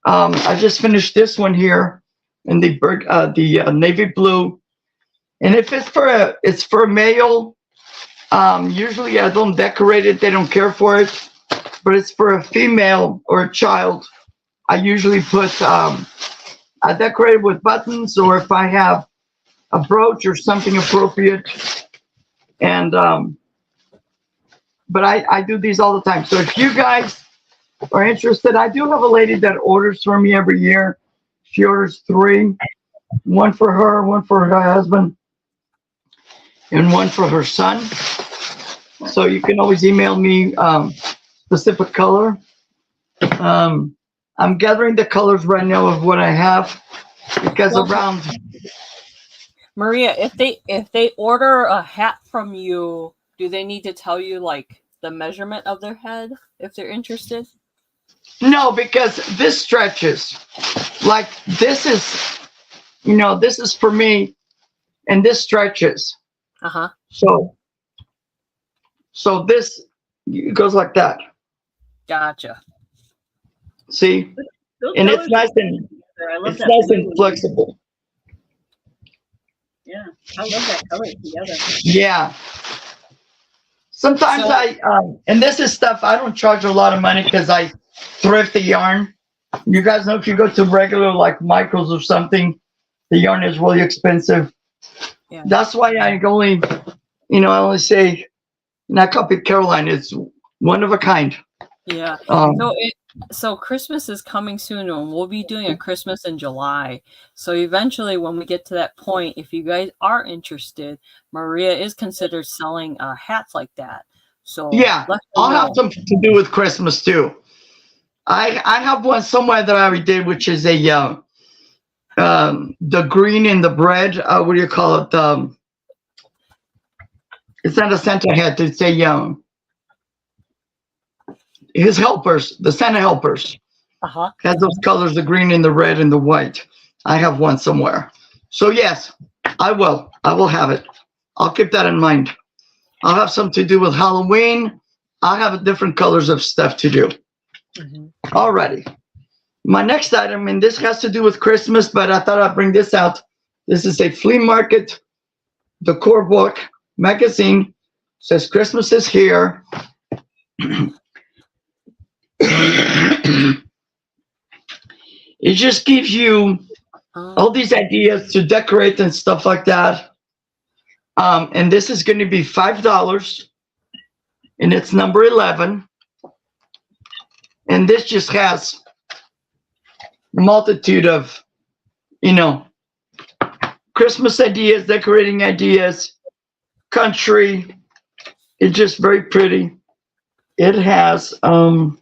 I just finished this one here in the navy blue. And if it's for a male, Usually I don't decorate it. They don't care for it. But it's for a female or a child. I usually put, I decorate it with buttons, or if I have a brooch or something appropriate. And, but I do these all the time. So if you guys are interested, I do have a lady that orders for me every year. She orders 3, one for her, one for her husband, and one for her son. So you can always email me specific color. I'm gathering the colors right now of what I have, because around Maria, if they order a hat from you, do they need to tell you like the measurement of their head if they're interested? No, because this stretches. Like this is, this is for me, and this stretches. Uh-huh. So this goes like that. Gotcha. See, and it's nice and flexible. Yeah, I love that color together. Yeah. Sometimes and this is stuff I don't charge a lot of money because I thrift the yarn. You guys know if you go to regular like Michael's or something, the yarn is really expensive. Yeah. That's why I only, I only say, and I copied Caroline. It's one of a kind. Yeah. So Christmas is coming soon, and we'll be doing a Christmas in July. So eventually, when we get to that point, if you guys are interested, Maria is considered selling hats like that. So yeah, I'll have something to do with Christmas too. I have one somewhere that I already did, which is a the green in the bread. What do you call it? It's not a Santa hat. It's a his helpers, the Santa helpers. Uh-huh. Has those colors, the green and the red and the white. I have one somewhere. So yes, I will have it. I'll keep that in mind. I'll have something to do with Halloween. I'll have different colors of stuff to do. Mm-hmm. Alrighty. My next item, and this has to do with Christmas, but I thought I'd bring this out. This is a flea market decor book magazine. It says Christmas is here. It just gives you all these ideas to decorate and stuff like that. And this is going to be $5, and it's number 11. And this just has a multitude of, Christmas ideas, decorating ideas, country. It's just very pretty. It has over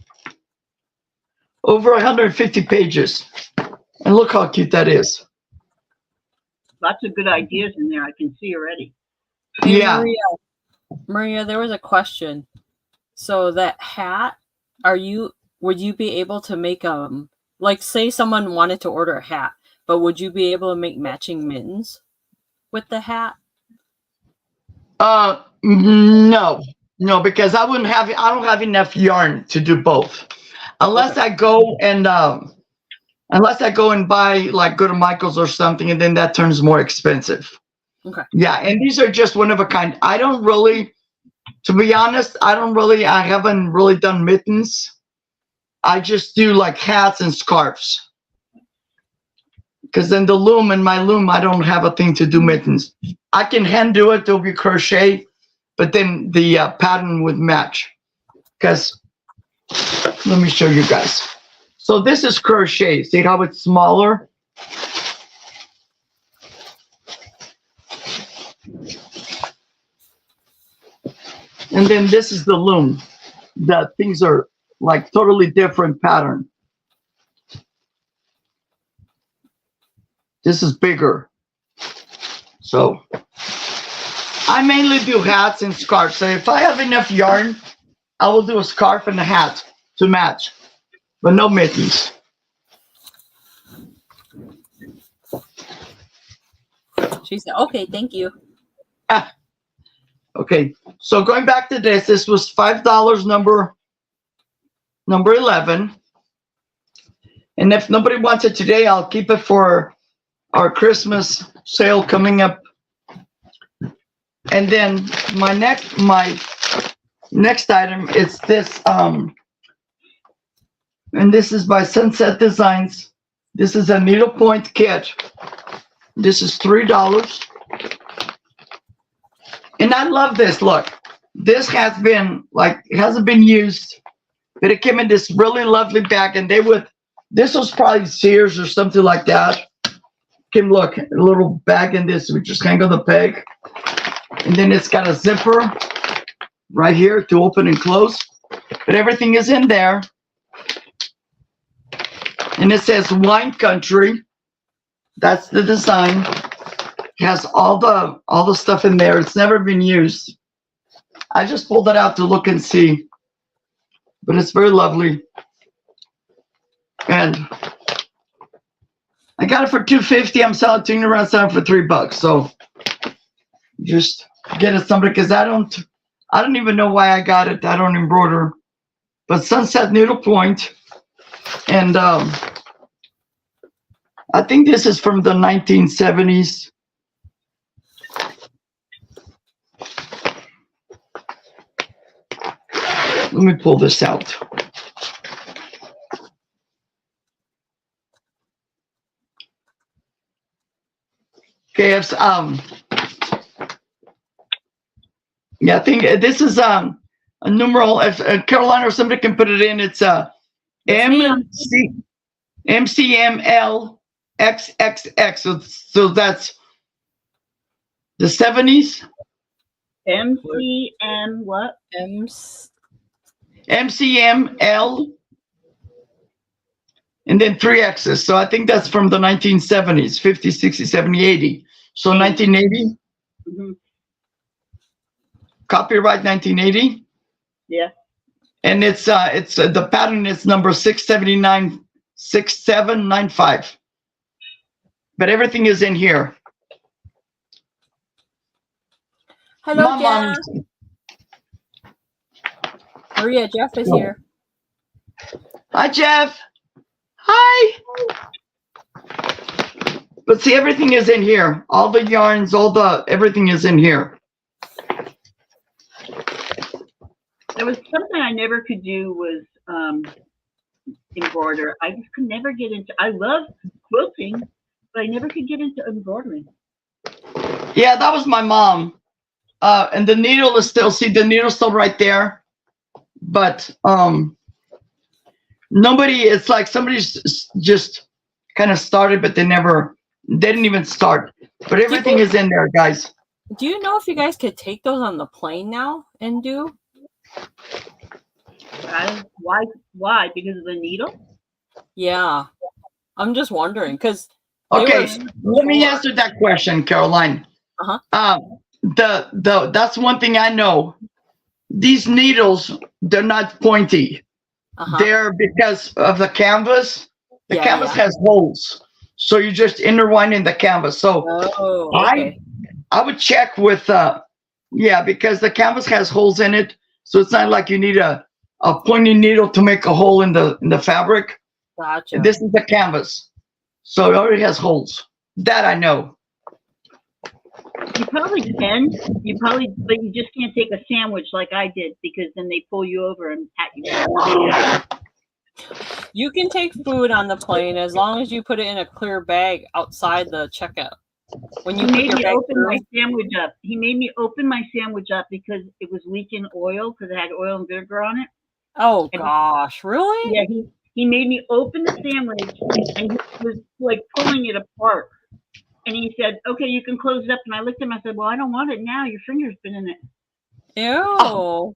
150 pages. And look how cute that is. Lots of good ideas in there. I can see already. Hey, yeah. Maria, there was a question. So that hat, would you be able to make like say someone wanted to order a hat, but would you be able to make matching mittens with the hat? No, because I don't have enough yarn to do both. Unless I go and buy, like, go to Michael's or something, and then that turns more expensive. Okay. Yeah, and these are just one of a kind. I don't really, to be honest, I haven't really done mittens. I just do like hats and scarves. Because in my loom, I don't have a thing to do mittens. I can hand do it, there'll be crochet, but then the pattern would match. Because, let me show you guys. So this is crochet. See how it's smaller? And then this is the loom. The things are like totally different pattern. This is bigger. So I mainly do hats and scarves. So if I have enough yarn, I will do a scarf and a hat to match, but no mittens. She said, okay, thank you. Okay, so going back to this was $5 number 11. And if nobody wants it today, I'll keep it for our Christmas sale coming up And then my next item is this, and this is by Sunset Designs. This is a needlepoint kit. This is $3. And I love this. Look, this has been like, it hasn't been used, but it came in this really lovely bag, and this was probably Sears or something like that. Kim, look, a little bag in this, we just hang on the peg. And then it's got a zipper right here to open and close, but everything is in there. And it says Wine Country. That's the design. It has all the stuff in there. It's never been used. I just pulled it out to look and see, but it's very lovely. And I got it for $2.50. I'm selling it around selling for $3. So just get it somebody, because I don't even know why I got it. I don't embroider, but Sunset Needlepoint, and I think this is from the 1970s. Let me pull this out. Okay, it's, yeah, I think this is a numeral. If Carolina or somebody can put it in, it's MCML So that's the 70s. MCM what? MCML, and then 3 X's. So I think that's from the 1970s, 50, 60, 70, 80. So 1980. Mm-hmm. Copyright 1980. Yeah. And it's the pattern is number 6796795. But everything is in here. Hello, Jeff. Maria, Jeff is here. Hi, Jeff. Hi. But see, everything is in here. All the yarns, everything is in here. There was something I never could do was embroider. I just could never get into. I love quilting, but I never could get into embroidery. Yeah, that was my mom. And the needle is still, see, the needle's still right there. But nobody, it's like somebody's just kind of started, but they didn't even start. But everything is in there, guys. Do you know if you guys could take those on the plane now and do? Why? Because of the needle? Yeah. I'm just wondering, because okay, let me answer that question, Caroline. That's one thing I know. These needles, they're not pointy. They're because of the canvas. The canvas has holes, so you just intertwine in the canvas. So I would check with because the canvas has holes in it, so it's not like you need a pointy needle to make a hole in the fabric. Gotcha. This is the canvas, so it already has holes. That I know. You probably can. But you just can't take a sandwich like I did, because then they pull you over and pat you down. You can take food on the plane as long as you put it in a clear bag outside the checkout. When you made me open my sandwich up. He made me open my sandwich up because it was leaking oil, because it had oil and vinegar on it. Oh gosh, really? Yeah, he made me open the sandwich, and he was like pulling it apart. And he said, "Okay, you can close it up." And I looked at him. I said, "Well, I don't want it now. Your finger's been in it." Ew.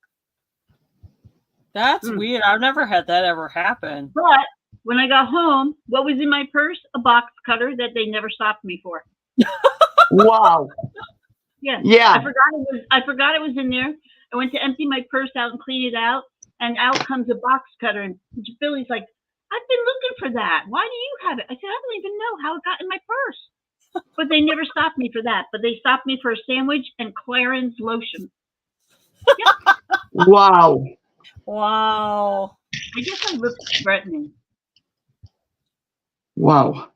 That's weird. I've never had that ever happen. But when I got home, what was in my purse? A box cutter that they never stopped me for. Wow. Yeah. Yeah. I forgot it was in there. I went to empty my purse out and clean it out, and out comes a box cutter. And Billy's like, "I've been looking for that. Why do you have it?" I said, "I don't even know how it got in my purse." But they never stopped me for that. But they stopped me for a sandwich and Clarins lotion. Yep. Wow. Wow. I guess I look threatening. Wow.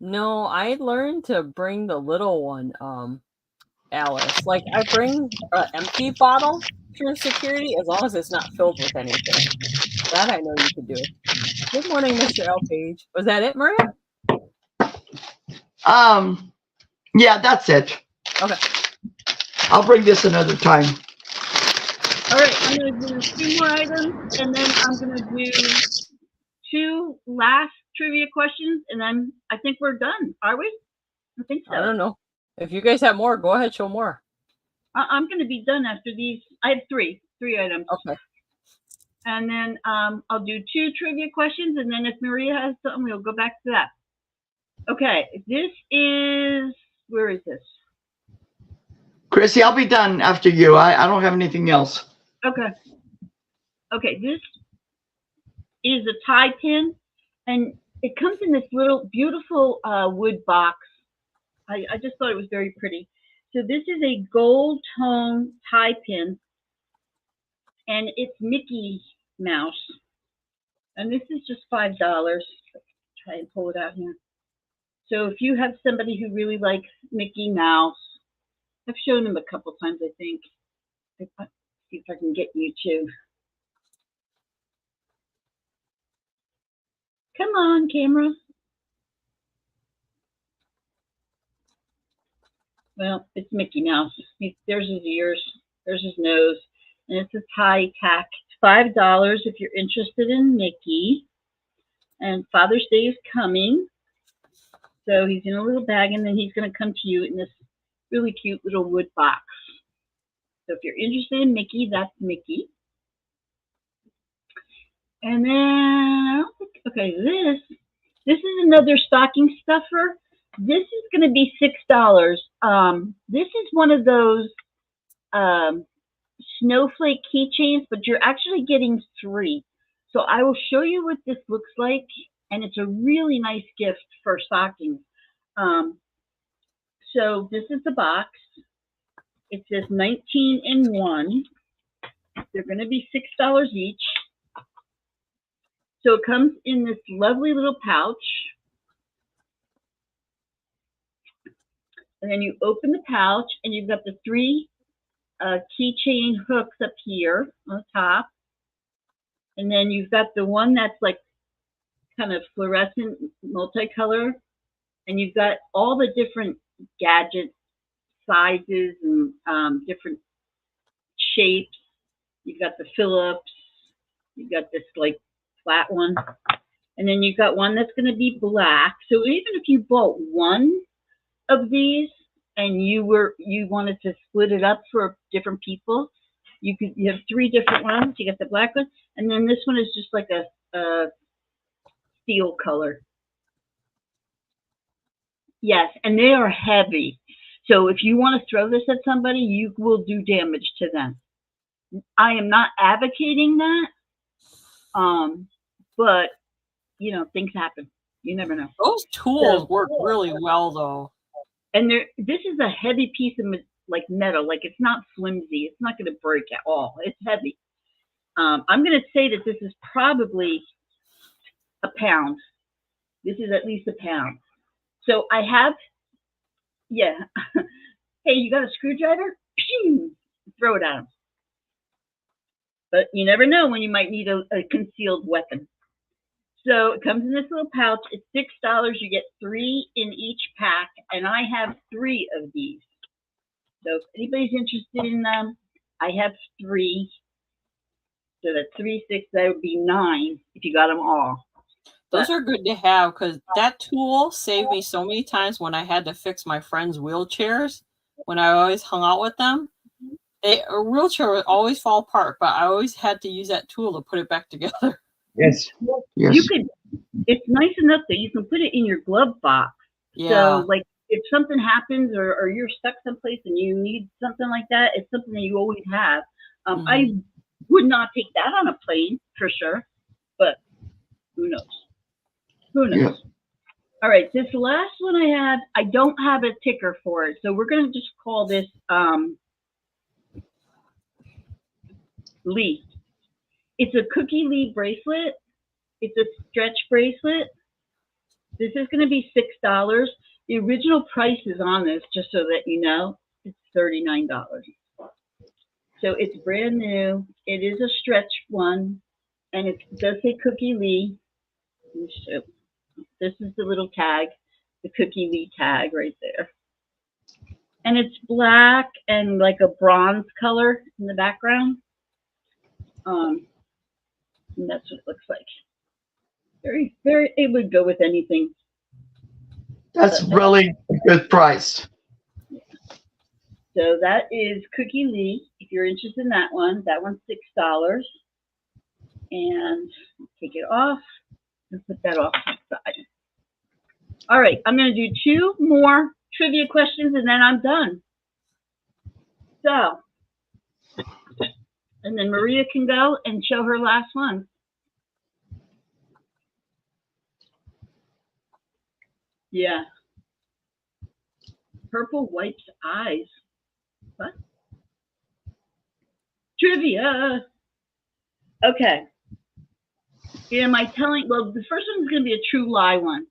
No, I learned to bring the little one, Alice. Like I bring an empty bottle through security as long as it's not filled with anything. That I know you could do. Good morning, Mr. L. Page. Was that it, Maria? Yeah, that's it. Okay. I'll bring this another time. All right, I'm going to do 2 more items, and then I'm going to do 2 last trivia questions, and then I think we're done. Are we? I think so. I don't know. If you guys have more, go ahead, show more. I'm going to be done after these. I have 3 items. Okay. And then I'll do 2 trivia questions, and then if Maria has something, we'll go back to that. Okay, this is, where is this? Chrissy, I'll be done after you. I don't have anything else. Okay. Okay, this is a tie pin, and it comes in this little beautiful wood box. I just thought it was very pretty. So this is a gold tone tie pin, and it's Mickey Mouse. And this is just $5. Let's try and pull it out here. So if you have somebody who really likes Mickey Mouse, I've shown him a couple times, I think. Let's see if I can get you to. Come on, camera. Well, it's Mickey Mouse. There's his ears. There's his nose. And it's a tie tack. It's $5 if you're interested in Mickey. And Father's Day is coming. So he's in a little bag, and then he's going to come to you in this really cute little wood box. So if you're interested in Mickey, that's Mickey. And then, okay, this is another stocking stuffer. This is going to be $6. This is one of those snowflake keychains, but you're actually getting 3. So I will show you what this looks like, and it's a really nice gift for stockings. So this is the box. It says 19 in 1. They're going to be $6 each. So it comes in this lovely little pouch. And then you open the pouch, and you've got the 3 keychain hooks up here on the top. And then you've got the one that's like kind of fluorescent multicolor. And you've got all the different gadget sizes and different shapes. You've got the Phillips. You've got this like flat one. And then you've got one that's going to be black. So even if you bought one of these and you wanted to split it up for different people, you have 3 different ones. You got the black one, and then this one is just like a steel color. Yes, and they are heavy. So if you want to throw this at somebody, you will do damage to them. I am not advocating that, but you know, things happen. You never know. Those tools work really well, though. And this is a heavy piece of like metal. Like it's not flimsy. It's not going to break at all. It's heavy. I'm going to say that this is probably a pound. This is at least a pound. So I have, yeah. Hey, you got a screwdriver? Pew! Throw it at them. But you never know when you might need a concealed weapon. So it comes in this little pouch. It's $6. You get 3 in each pack, and I have 3 of these. So if anybody's interested in them, I have 3. So that's 3, 6. That would be 9 if you got them all. Those are good to have because that tool saved me so many times when I had to fix my friends' wheelchairs. When I always hung out with them, a wheelchair would always fall apart, but I always had to use that tool to put it back together. Yes. Yes. You could. It's nice enough that you can put it in your glove box. Yeah. So, like, if something happens or you're stuck someplace and you need something like that, it's something that you always have. I would not take that on a plane for sure, but who knows? Who knows? Yeah. All right, this last one I don't have a ticker for it, so we're going to just call this Lee. It's a Cookie Lee bracelet. It's a stretch bracelet. This is going to be $6. The original price is on this, just so that you know, it's $39. So it's brand new. It is a stretch one, and it does say Cookie Lee. This is the little tag, the Cookie Lee tag right there. And it's black and like a bronze color in the background. And that's what it looks like. Very, very, it would go with anything. That's really a good price. So that is Cookie Lee. If you're interested in that one's $6. And take it off and put that off to the side. All right, I'm going to do 2 more trivia questions and then I'm done. So, and then Maria can go and show her last one. Yeah. Purple wipes eyes. What? Trivia. Okay. Am I telling? Well, the first one's going to be a true lie one,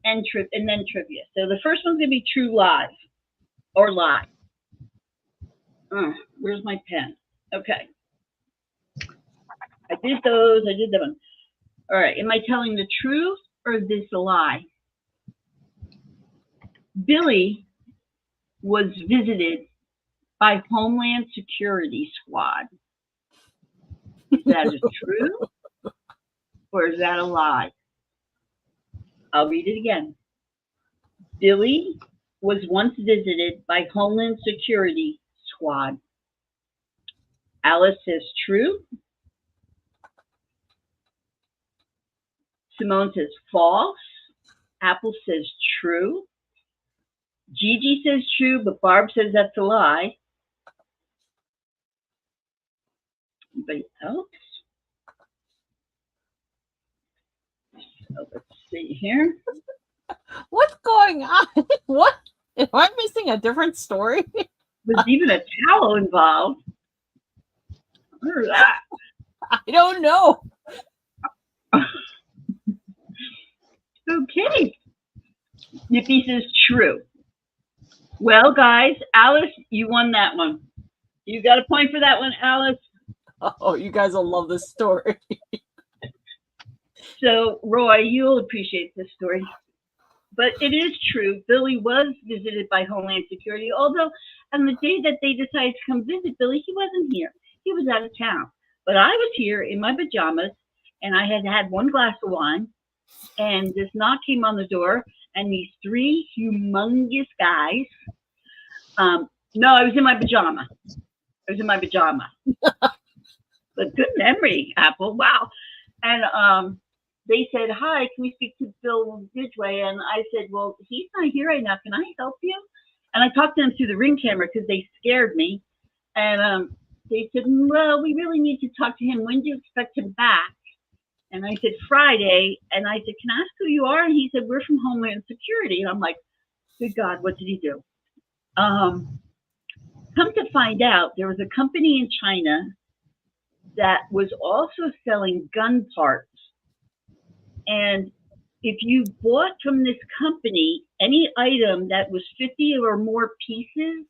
and then trivia. So the first one's going to be true lies, or lie. Where's my pen? Okay. I did those. I did that one. All right. Am I telling the truth or is this a lie? Billy was visited by Homeland Security Squad. Is that a true or is that a lie? I'll read it again. Billy was once visited by Homeland Security Squad. Alice says true. Simone says false. Apple says true. Gigi says true, but Barb says that's a lie. Anybody else? So let's see here. What's going on? What? Am I missing a different story? Was even a towel involved. What is that? I don't know. Okay. Yippee says true. Well, guys, Alice, you won that one. You got a point for that one, Alice. Oh, you guys will love this story. So, Roy, you'll appreciate this story. But it is true. Billy was visited by Homeland Security, although on the day that they decided to come visit Billy, he wasn't here. He was out of town. But I was here in my pajamas, and I had had 1 glass of wine, and this knock came on the door, and these 3 humongous guys. No, I was in my pajama. But good memory, Apple. Wow. And they said, hi, can we speak to Bill Ridgway? And I said, well, he's not here right now. Can I help you? And I talked to them through the Ring camera because they scared me. And they said, well, we really need to talk to him. When do you expect him back? And I said, Friday. And I said, can I ask who you are? And he said, we're from Homeland Security. And I'm like, good God, what did he do? Come to find out, there was a company in China that was also selling gun parts. And if you bought from this company any item that was 50 or more pieces,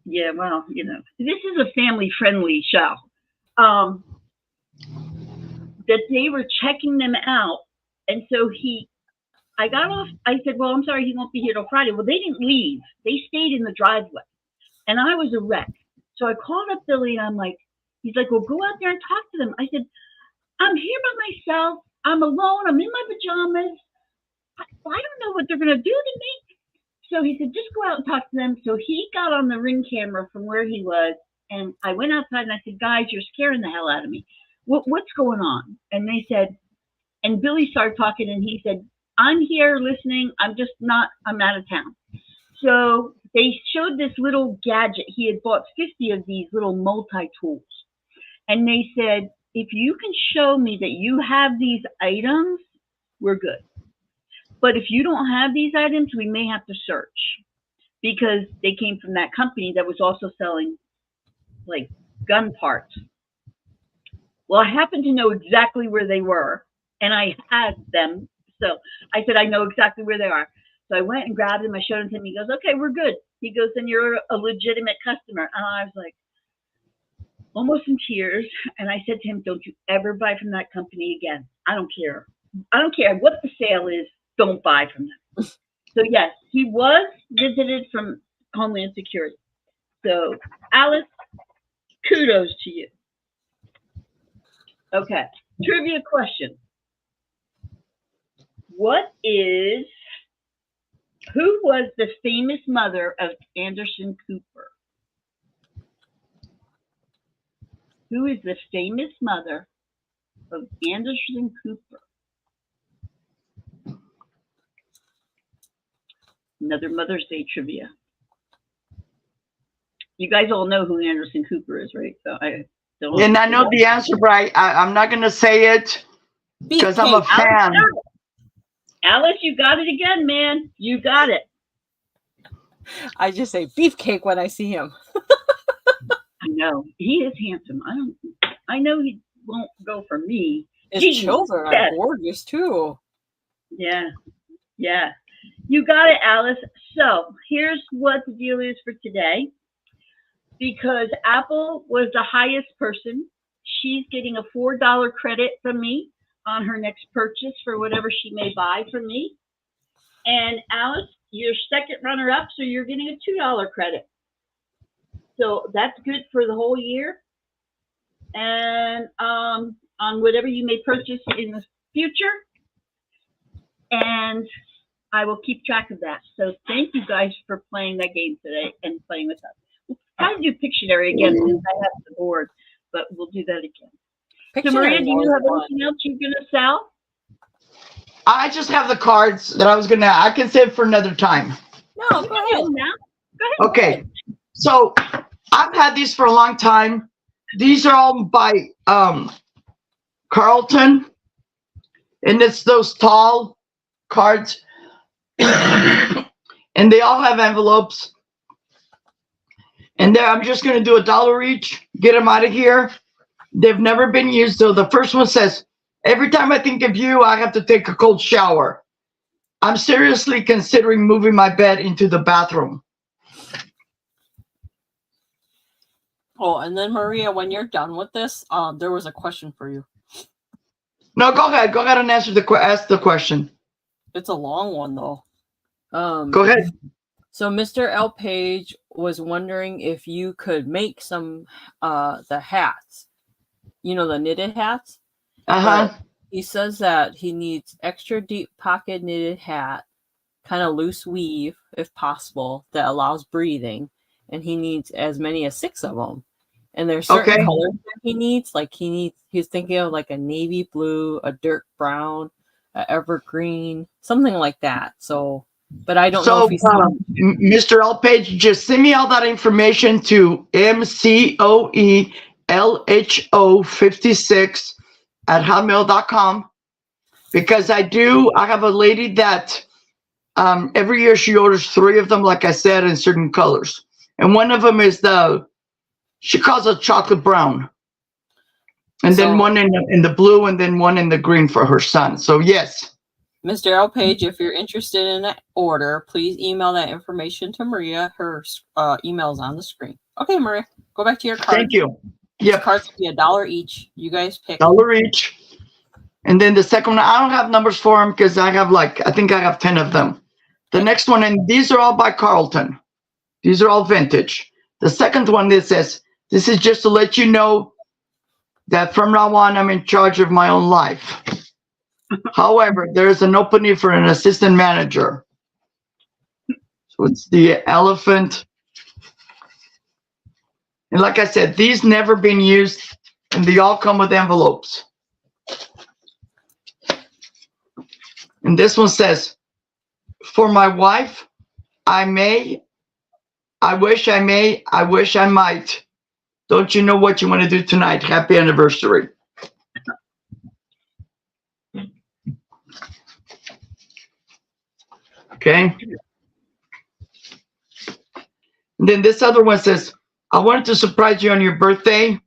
yeah, well, you know, this is a family-friendly show. That they were checking them out. And so I got off. I said, well, I'm sorry, he won't be here till Friday. Well, they didn't leave. They stayed in the driveway. And I was a wreck. So I called up Billy and I'm like, he's like, well, go out there and talk to them. I said, I'm here by myself. I'm alone. I'm in my pajamas. I don't know what they're going to do to me. So he said, just go out and talk to them. So he got on the Ring camera from where he was. And I went outside and I said, guys, you're scaring the hell out of me. What's going on? And they said, and Billy started talking and he said, I'm here listening. I'm out of town. So they showed this little gadget. He had bought 50 of these little multi-tools. And they said, if you can show me that you have these items, we're good. But if you don't have these items, we may have to search. Because they came from that company that was also selling like gun parts. Well, I happened to know exactly where they were, and I had them. So I said, I know exactly where they are. So I went and grabbed them. I showed them to him. He goes, okay, we're good. He goes, then you're a legitimate customer. And I was like, almost in tears. And I said to him, don't you ever buy from that company again. I don't care. I don't care what the sale is. Don't buy from them. So yes, he was visited from Homeland Security. So Alice, kudos to you. Okay, trivia question. Who was the famous mother of Anderson Cooper? Who is the famous mother of Anderson Cooper? Another Mother's Day trivia. You guys all know who Anderson Cooper is, right? So I don't. And I know the answer, but I'm not going to say it because I'm a fan. Alice, you got it again, man. You got it. I just say beefcake when I see him. I know. He is handsome. I know he won't go for me. His children are gorgeous too. Yeah. Yeah. You got it, Alice. So here's what the deal is for today. Because Apple was the highest person, she's getting a $4 credit from me on her next purchase for whatever she may buy from me. And Alice, you're second runner up, so you're getting a $2 credit. So that's good for the whole year. And on whatever you may purchase in the future. And I will keep track of that. So thank you guys for playing that game today and playing with us. We'll try to do Pictionary again since I have the board, but we'll do that again. Pictionary, so Maria, do you have anything else you're going to sell? I just have the cards that I can save for another time. No, go ahead now. Go ahead. Okay. So I've had these for a long time. These are all by Carlton. And it's those tall cards. And they all have envelopes. And I'm just going to do $1 each, get them out of here. They've never been used. So the first one says, every time I think of you, I have to take a cold shower. I'm seriously considering moving my bed into the bathroom. Oh, and then Maria, when you're done with this, there was a question for you. No, go ahead. Go ahead and ask the question. It's a long one, though. Go ahead. So Mr. L. Page was wondering if you could make some the hats. You know, the knitted hats? Uh-huh. But he says that he needs extra deep pocket knitted hat, kind of loose weave, if possible, that allows breathing. And he needs as many as 6 of them. And there's certain colors that he needs. Like he's thinking of like a navy blue, a dirt brown, a evergreen, something like that. So, but I don't know if he's Mr. L. Page, just send me all that information to mcoelho56@hotmail.com, because I have a lady that every year she orders 3 of them, like I said, in certain colors. And one of them is she calls it chocolate brown. And then one in the blue and then one in the green for her son. So yes. Mr. L. Page, if you're interested in that order, please email that information to Maria. Her email is on the screen. Okay, Maria, go back to your cards. Thank you. Yeah. Cards will be $1 each. You guys pick. $1 each. And then the second one, I don't have numbers for them because I think I have 10 of them. The next one, and these are all by Carlton. These are all vintage. The second one, that says, this is just to let you know that from now on, I'm in charge of my own life. However, there is an opening for an assistant manager. So it's the elephant. And like I said, these never been used, and they all come with envelopes. And this one says, for my wife, I wish I may, I wish I might. Don't you know what you want to do tonight? Happy anniversary. Okay. And then this other one says, I wanted to surprise you on your birthday,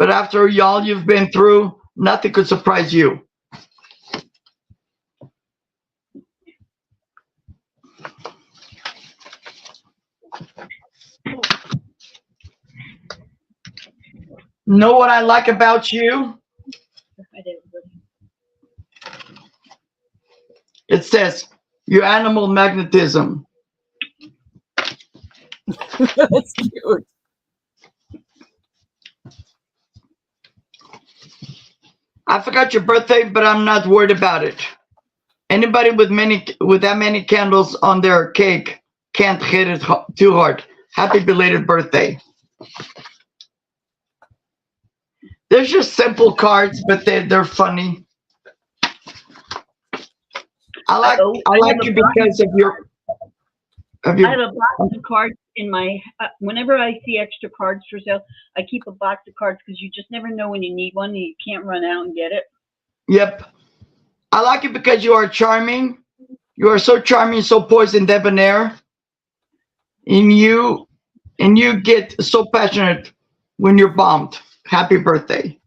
but after y'all you've been through, nothing could surprise you. Know what I like about you? It says your animal magnetism. That's cute. I forgot your birthday, but I'm not worried about it. Anybody with that many candles on their cake can't hit it too hard. Happy belated birthday. They're just simple cards, but they're funny. I like you because of your. I have a box of cards in my. Whenever I see extra cards for sale, I keep a box of cards because you just never know when you need one and you can't run out and get it. Yep. I like it because you are charming. You are so charming, so poised and debonair. And you get so passionate when you're bombed. Happy birthday.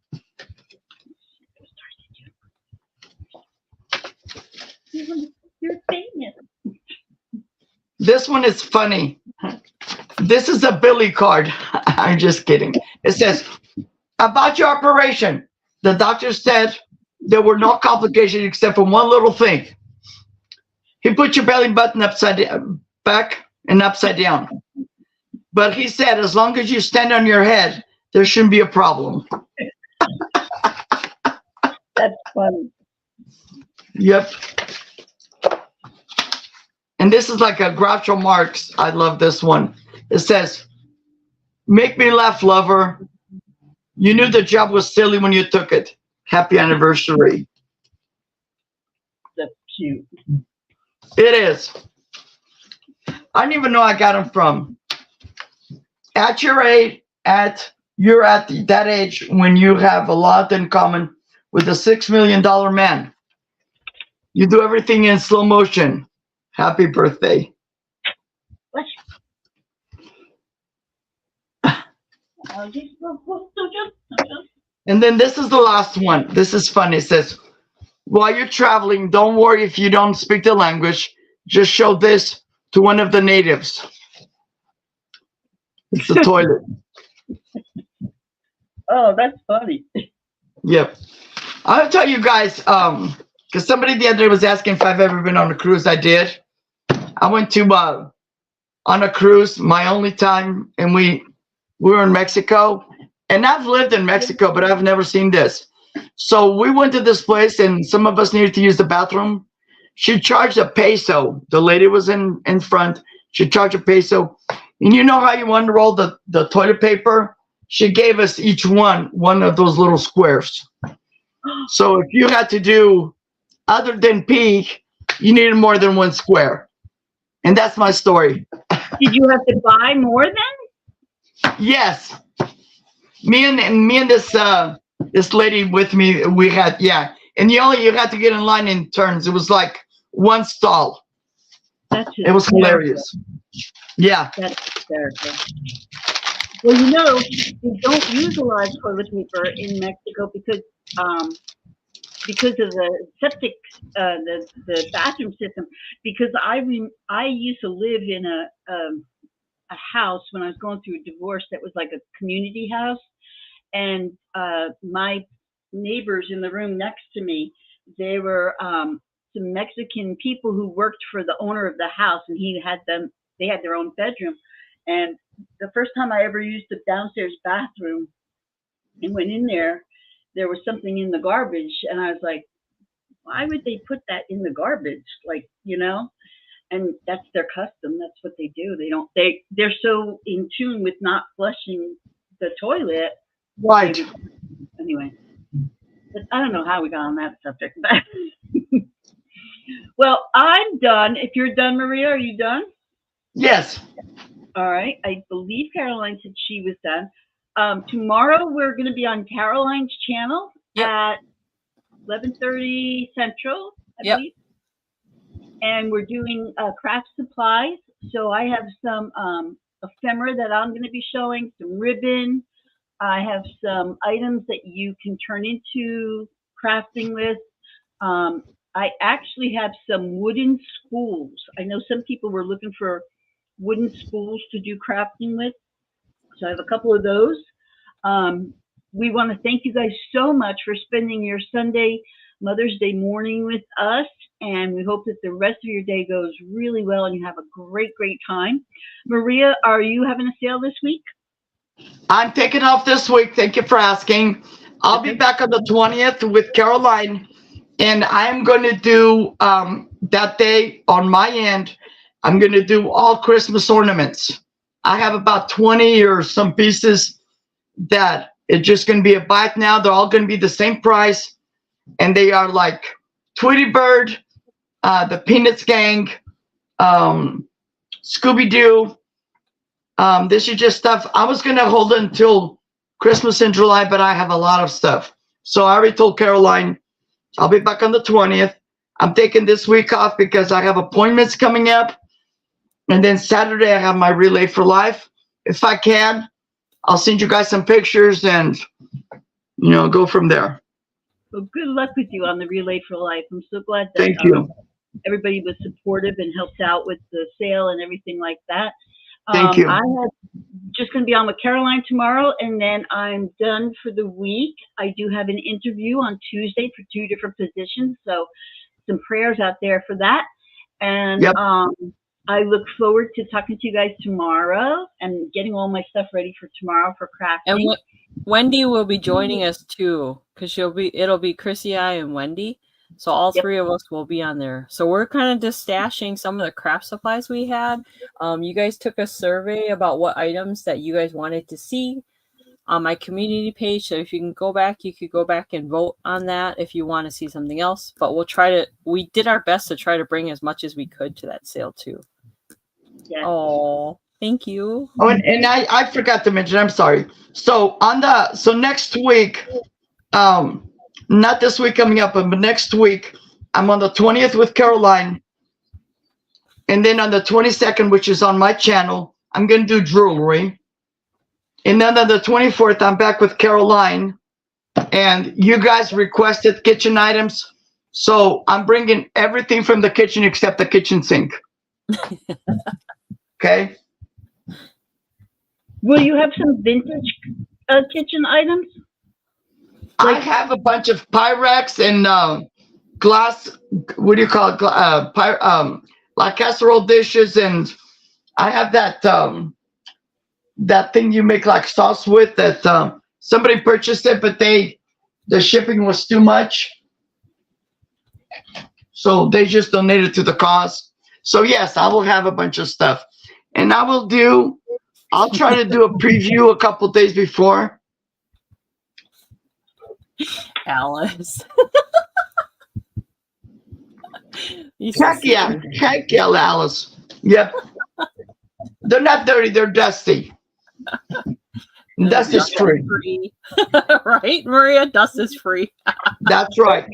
You're famous. This one is funny. This is a Billy card. I'm just kidding. It says, about your operation, the doctor said there were no complications except for one little thing. He put your belly button back and upside down. But he said, as long as you stand on your head, there shouldn't be a problem. That's funny. Yep. And this is like a Groucho Marx. I love this one. It says, make me laugh, lover. You knew the job was silly when you took it. Happy anniversary. That's cute. It is. I don't even know I got them from. At your age, you're at that age when you have a lot in common with a $6 million man. You do everything in slow motion. Happy birthday. What? And then this is the last one. This is funny. It says, while you're traveling, don't worry if you don't speak the language. Just show this to one of the natives. It's the toilet. Oh, that's funny. Yep. I'll tell you guys, because somebody the other day was asking if I've ever been on a cruise. I did. I went to on a cruise, my only time, and we were in Mexico. And I've lived in Mexico, but I've never seen this. So we went to this place, and some of us needed to use the bathroom. She charged a peso. The lady was in front. She charged a peso. And you know how you unroll the toilet paper? She gave us each one of those little squares. So if you had to do, other than pee, you needed more than one square. And that's my story. Did you have to buy more then? Yes. Me and this lady with me, we had, yeah. And you had to get in line in turns. It was like one stall. It was hilarious. Yeah. That's hysterical. Well, you know, they don't use a lot of toilet paper in Mexico because of the septic, the bathroom system. Because I used to live in a house when I was going through a divorce that was like a community house, and my neighbors in the room next to me, they were some Mexican people who worked for the owner of the house, and they had their own bedroom. And the first time I ever used the downstairs bathroom and went in there was something in the garbage, and I was like, why would they put that in the garbage? Like, you know, and that's their custom. That's what they do. They're so in tune with not flushing the toilet. Right. Anyway, but I don't know how we got on that subject. Well, I'm done. If you're done, Maria, are you done? Yes. All right. I believe Caroline said she was done. Tomorrow we're going to be on Caroline's channel at 11:30 Central, I believe. And we're doing craft supplies. So I have some ephemera that I'm going to be showing, some ribbon, I have some items that you can turn into crafting with. I actually have some wooden spools. I know some people were looking for wooden spools to do crafting with. So I have a couple of those. We want to thank you guys so much for spending your Sunday Mother's Day morning with us. And we hope that the rest of your day goes really well and you have a great, great time. Maria, are you having a sale this week? I'm taking off this week. Thank you for asking. I'll be back on the 20th with Caroline. And I'm going to do that day on my end. I'm going to do all Christmas ornaments. I have about 20 or some pieces that it's just going to be a bite now. They're all going to be the same price. And they are like Tweety Bird, the Peanuts Gang, Scooby-Doo. This is just stuff. I was going to hold it until Christmas in July, but I have a lot of stuff. So I already told Caroline, I'll be back on the 20th. I'm taking this week off because I have appointments coming up. And then Saturday, I have my Relay for Life. If I can, I'll send you guys some pictures and, go from there. Well, good luck with you on the Relay for Life. I'm so glad that Thank you. Everybody was supportive and helped out with the sale and everything like that. Thank you. I have just going to be on with Caroline tomorrow, and then I'm done for the week. I do have an interview on Tuesday for 2 different positions, so some prayers out there for that. And yep. I look forward to talking to you guys tomorrow and getting all my stuff ready for tomorrow for crafting. And Wendy will be joining us too, because it'll be Chrissy, I, and Wendy. So all three of us will be on there. So we're kind of just stashing some of the craft supplies we had. You guys took a survey about what items that you guys wanted to see on my community page. So if you can go back, you could go back and vote on that if you want to see something else. But we did our best to try to bring as much as we could to that sale too. Yeah. Oh, thank you. Oh, and I forgot to mention, I'm sorry. So next week, not this week coming up, but next week, I'm on the 20th with Caroline. And then on the 22nd, which is on my channel, I'm going to do jewelry. And then on the 24th, I'm back with Caroline. And you guys requested kitchen items. So I'm bringing everything from the kitchen except the kitchen sink. Okay? Will you have some vintage kitchen items? I have a bunch of Pyrex and glass, what do you call it? Like casserole dishes, and I have that thing you make like sauce with that somebody purchased it, but the shipping was too much. So they just donated to the cause. So yes, I will have a bunch of stuff. And I'll try to do a preview a couple days before. Alice. Heck yeah, Alice. Yep. They're not dirty, they're dusty. Dust is free. Right, Maria? Dust is free. That's right.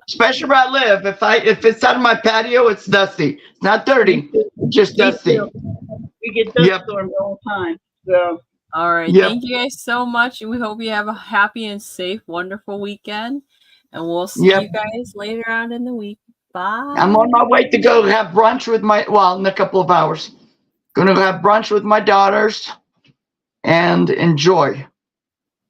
Especially where I live. If it's out of my patio, it's dusty. It's not dirty, it's just dusty. We get dust storms all the time. So. All right. Yep. Thank you guys so much. And we hope you have a happy and safe, wonderful weekend. And we'll see you guys later on in the week. Bye. I'm on my way to go have brunch with in a couple of hours. Going to have brunch with my daughters and enjoy.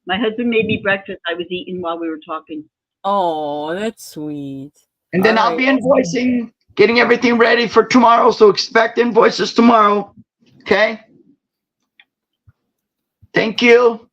My husband made me breakfast. I was eating while we were talking. Oh, that's sweet. And then I'll be invoicing, getting everything ready for tomorrow. So expect invoices tomorrow. Okay? Thank you.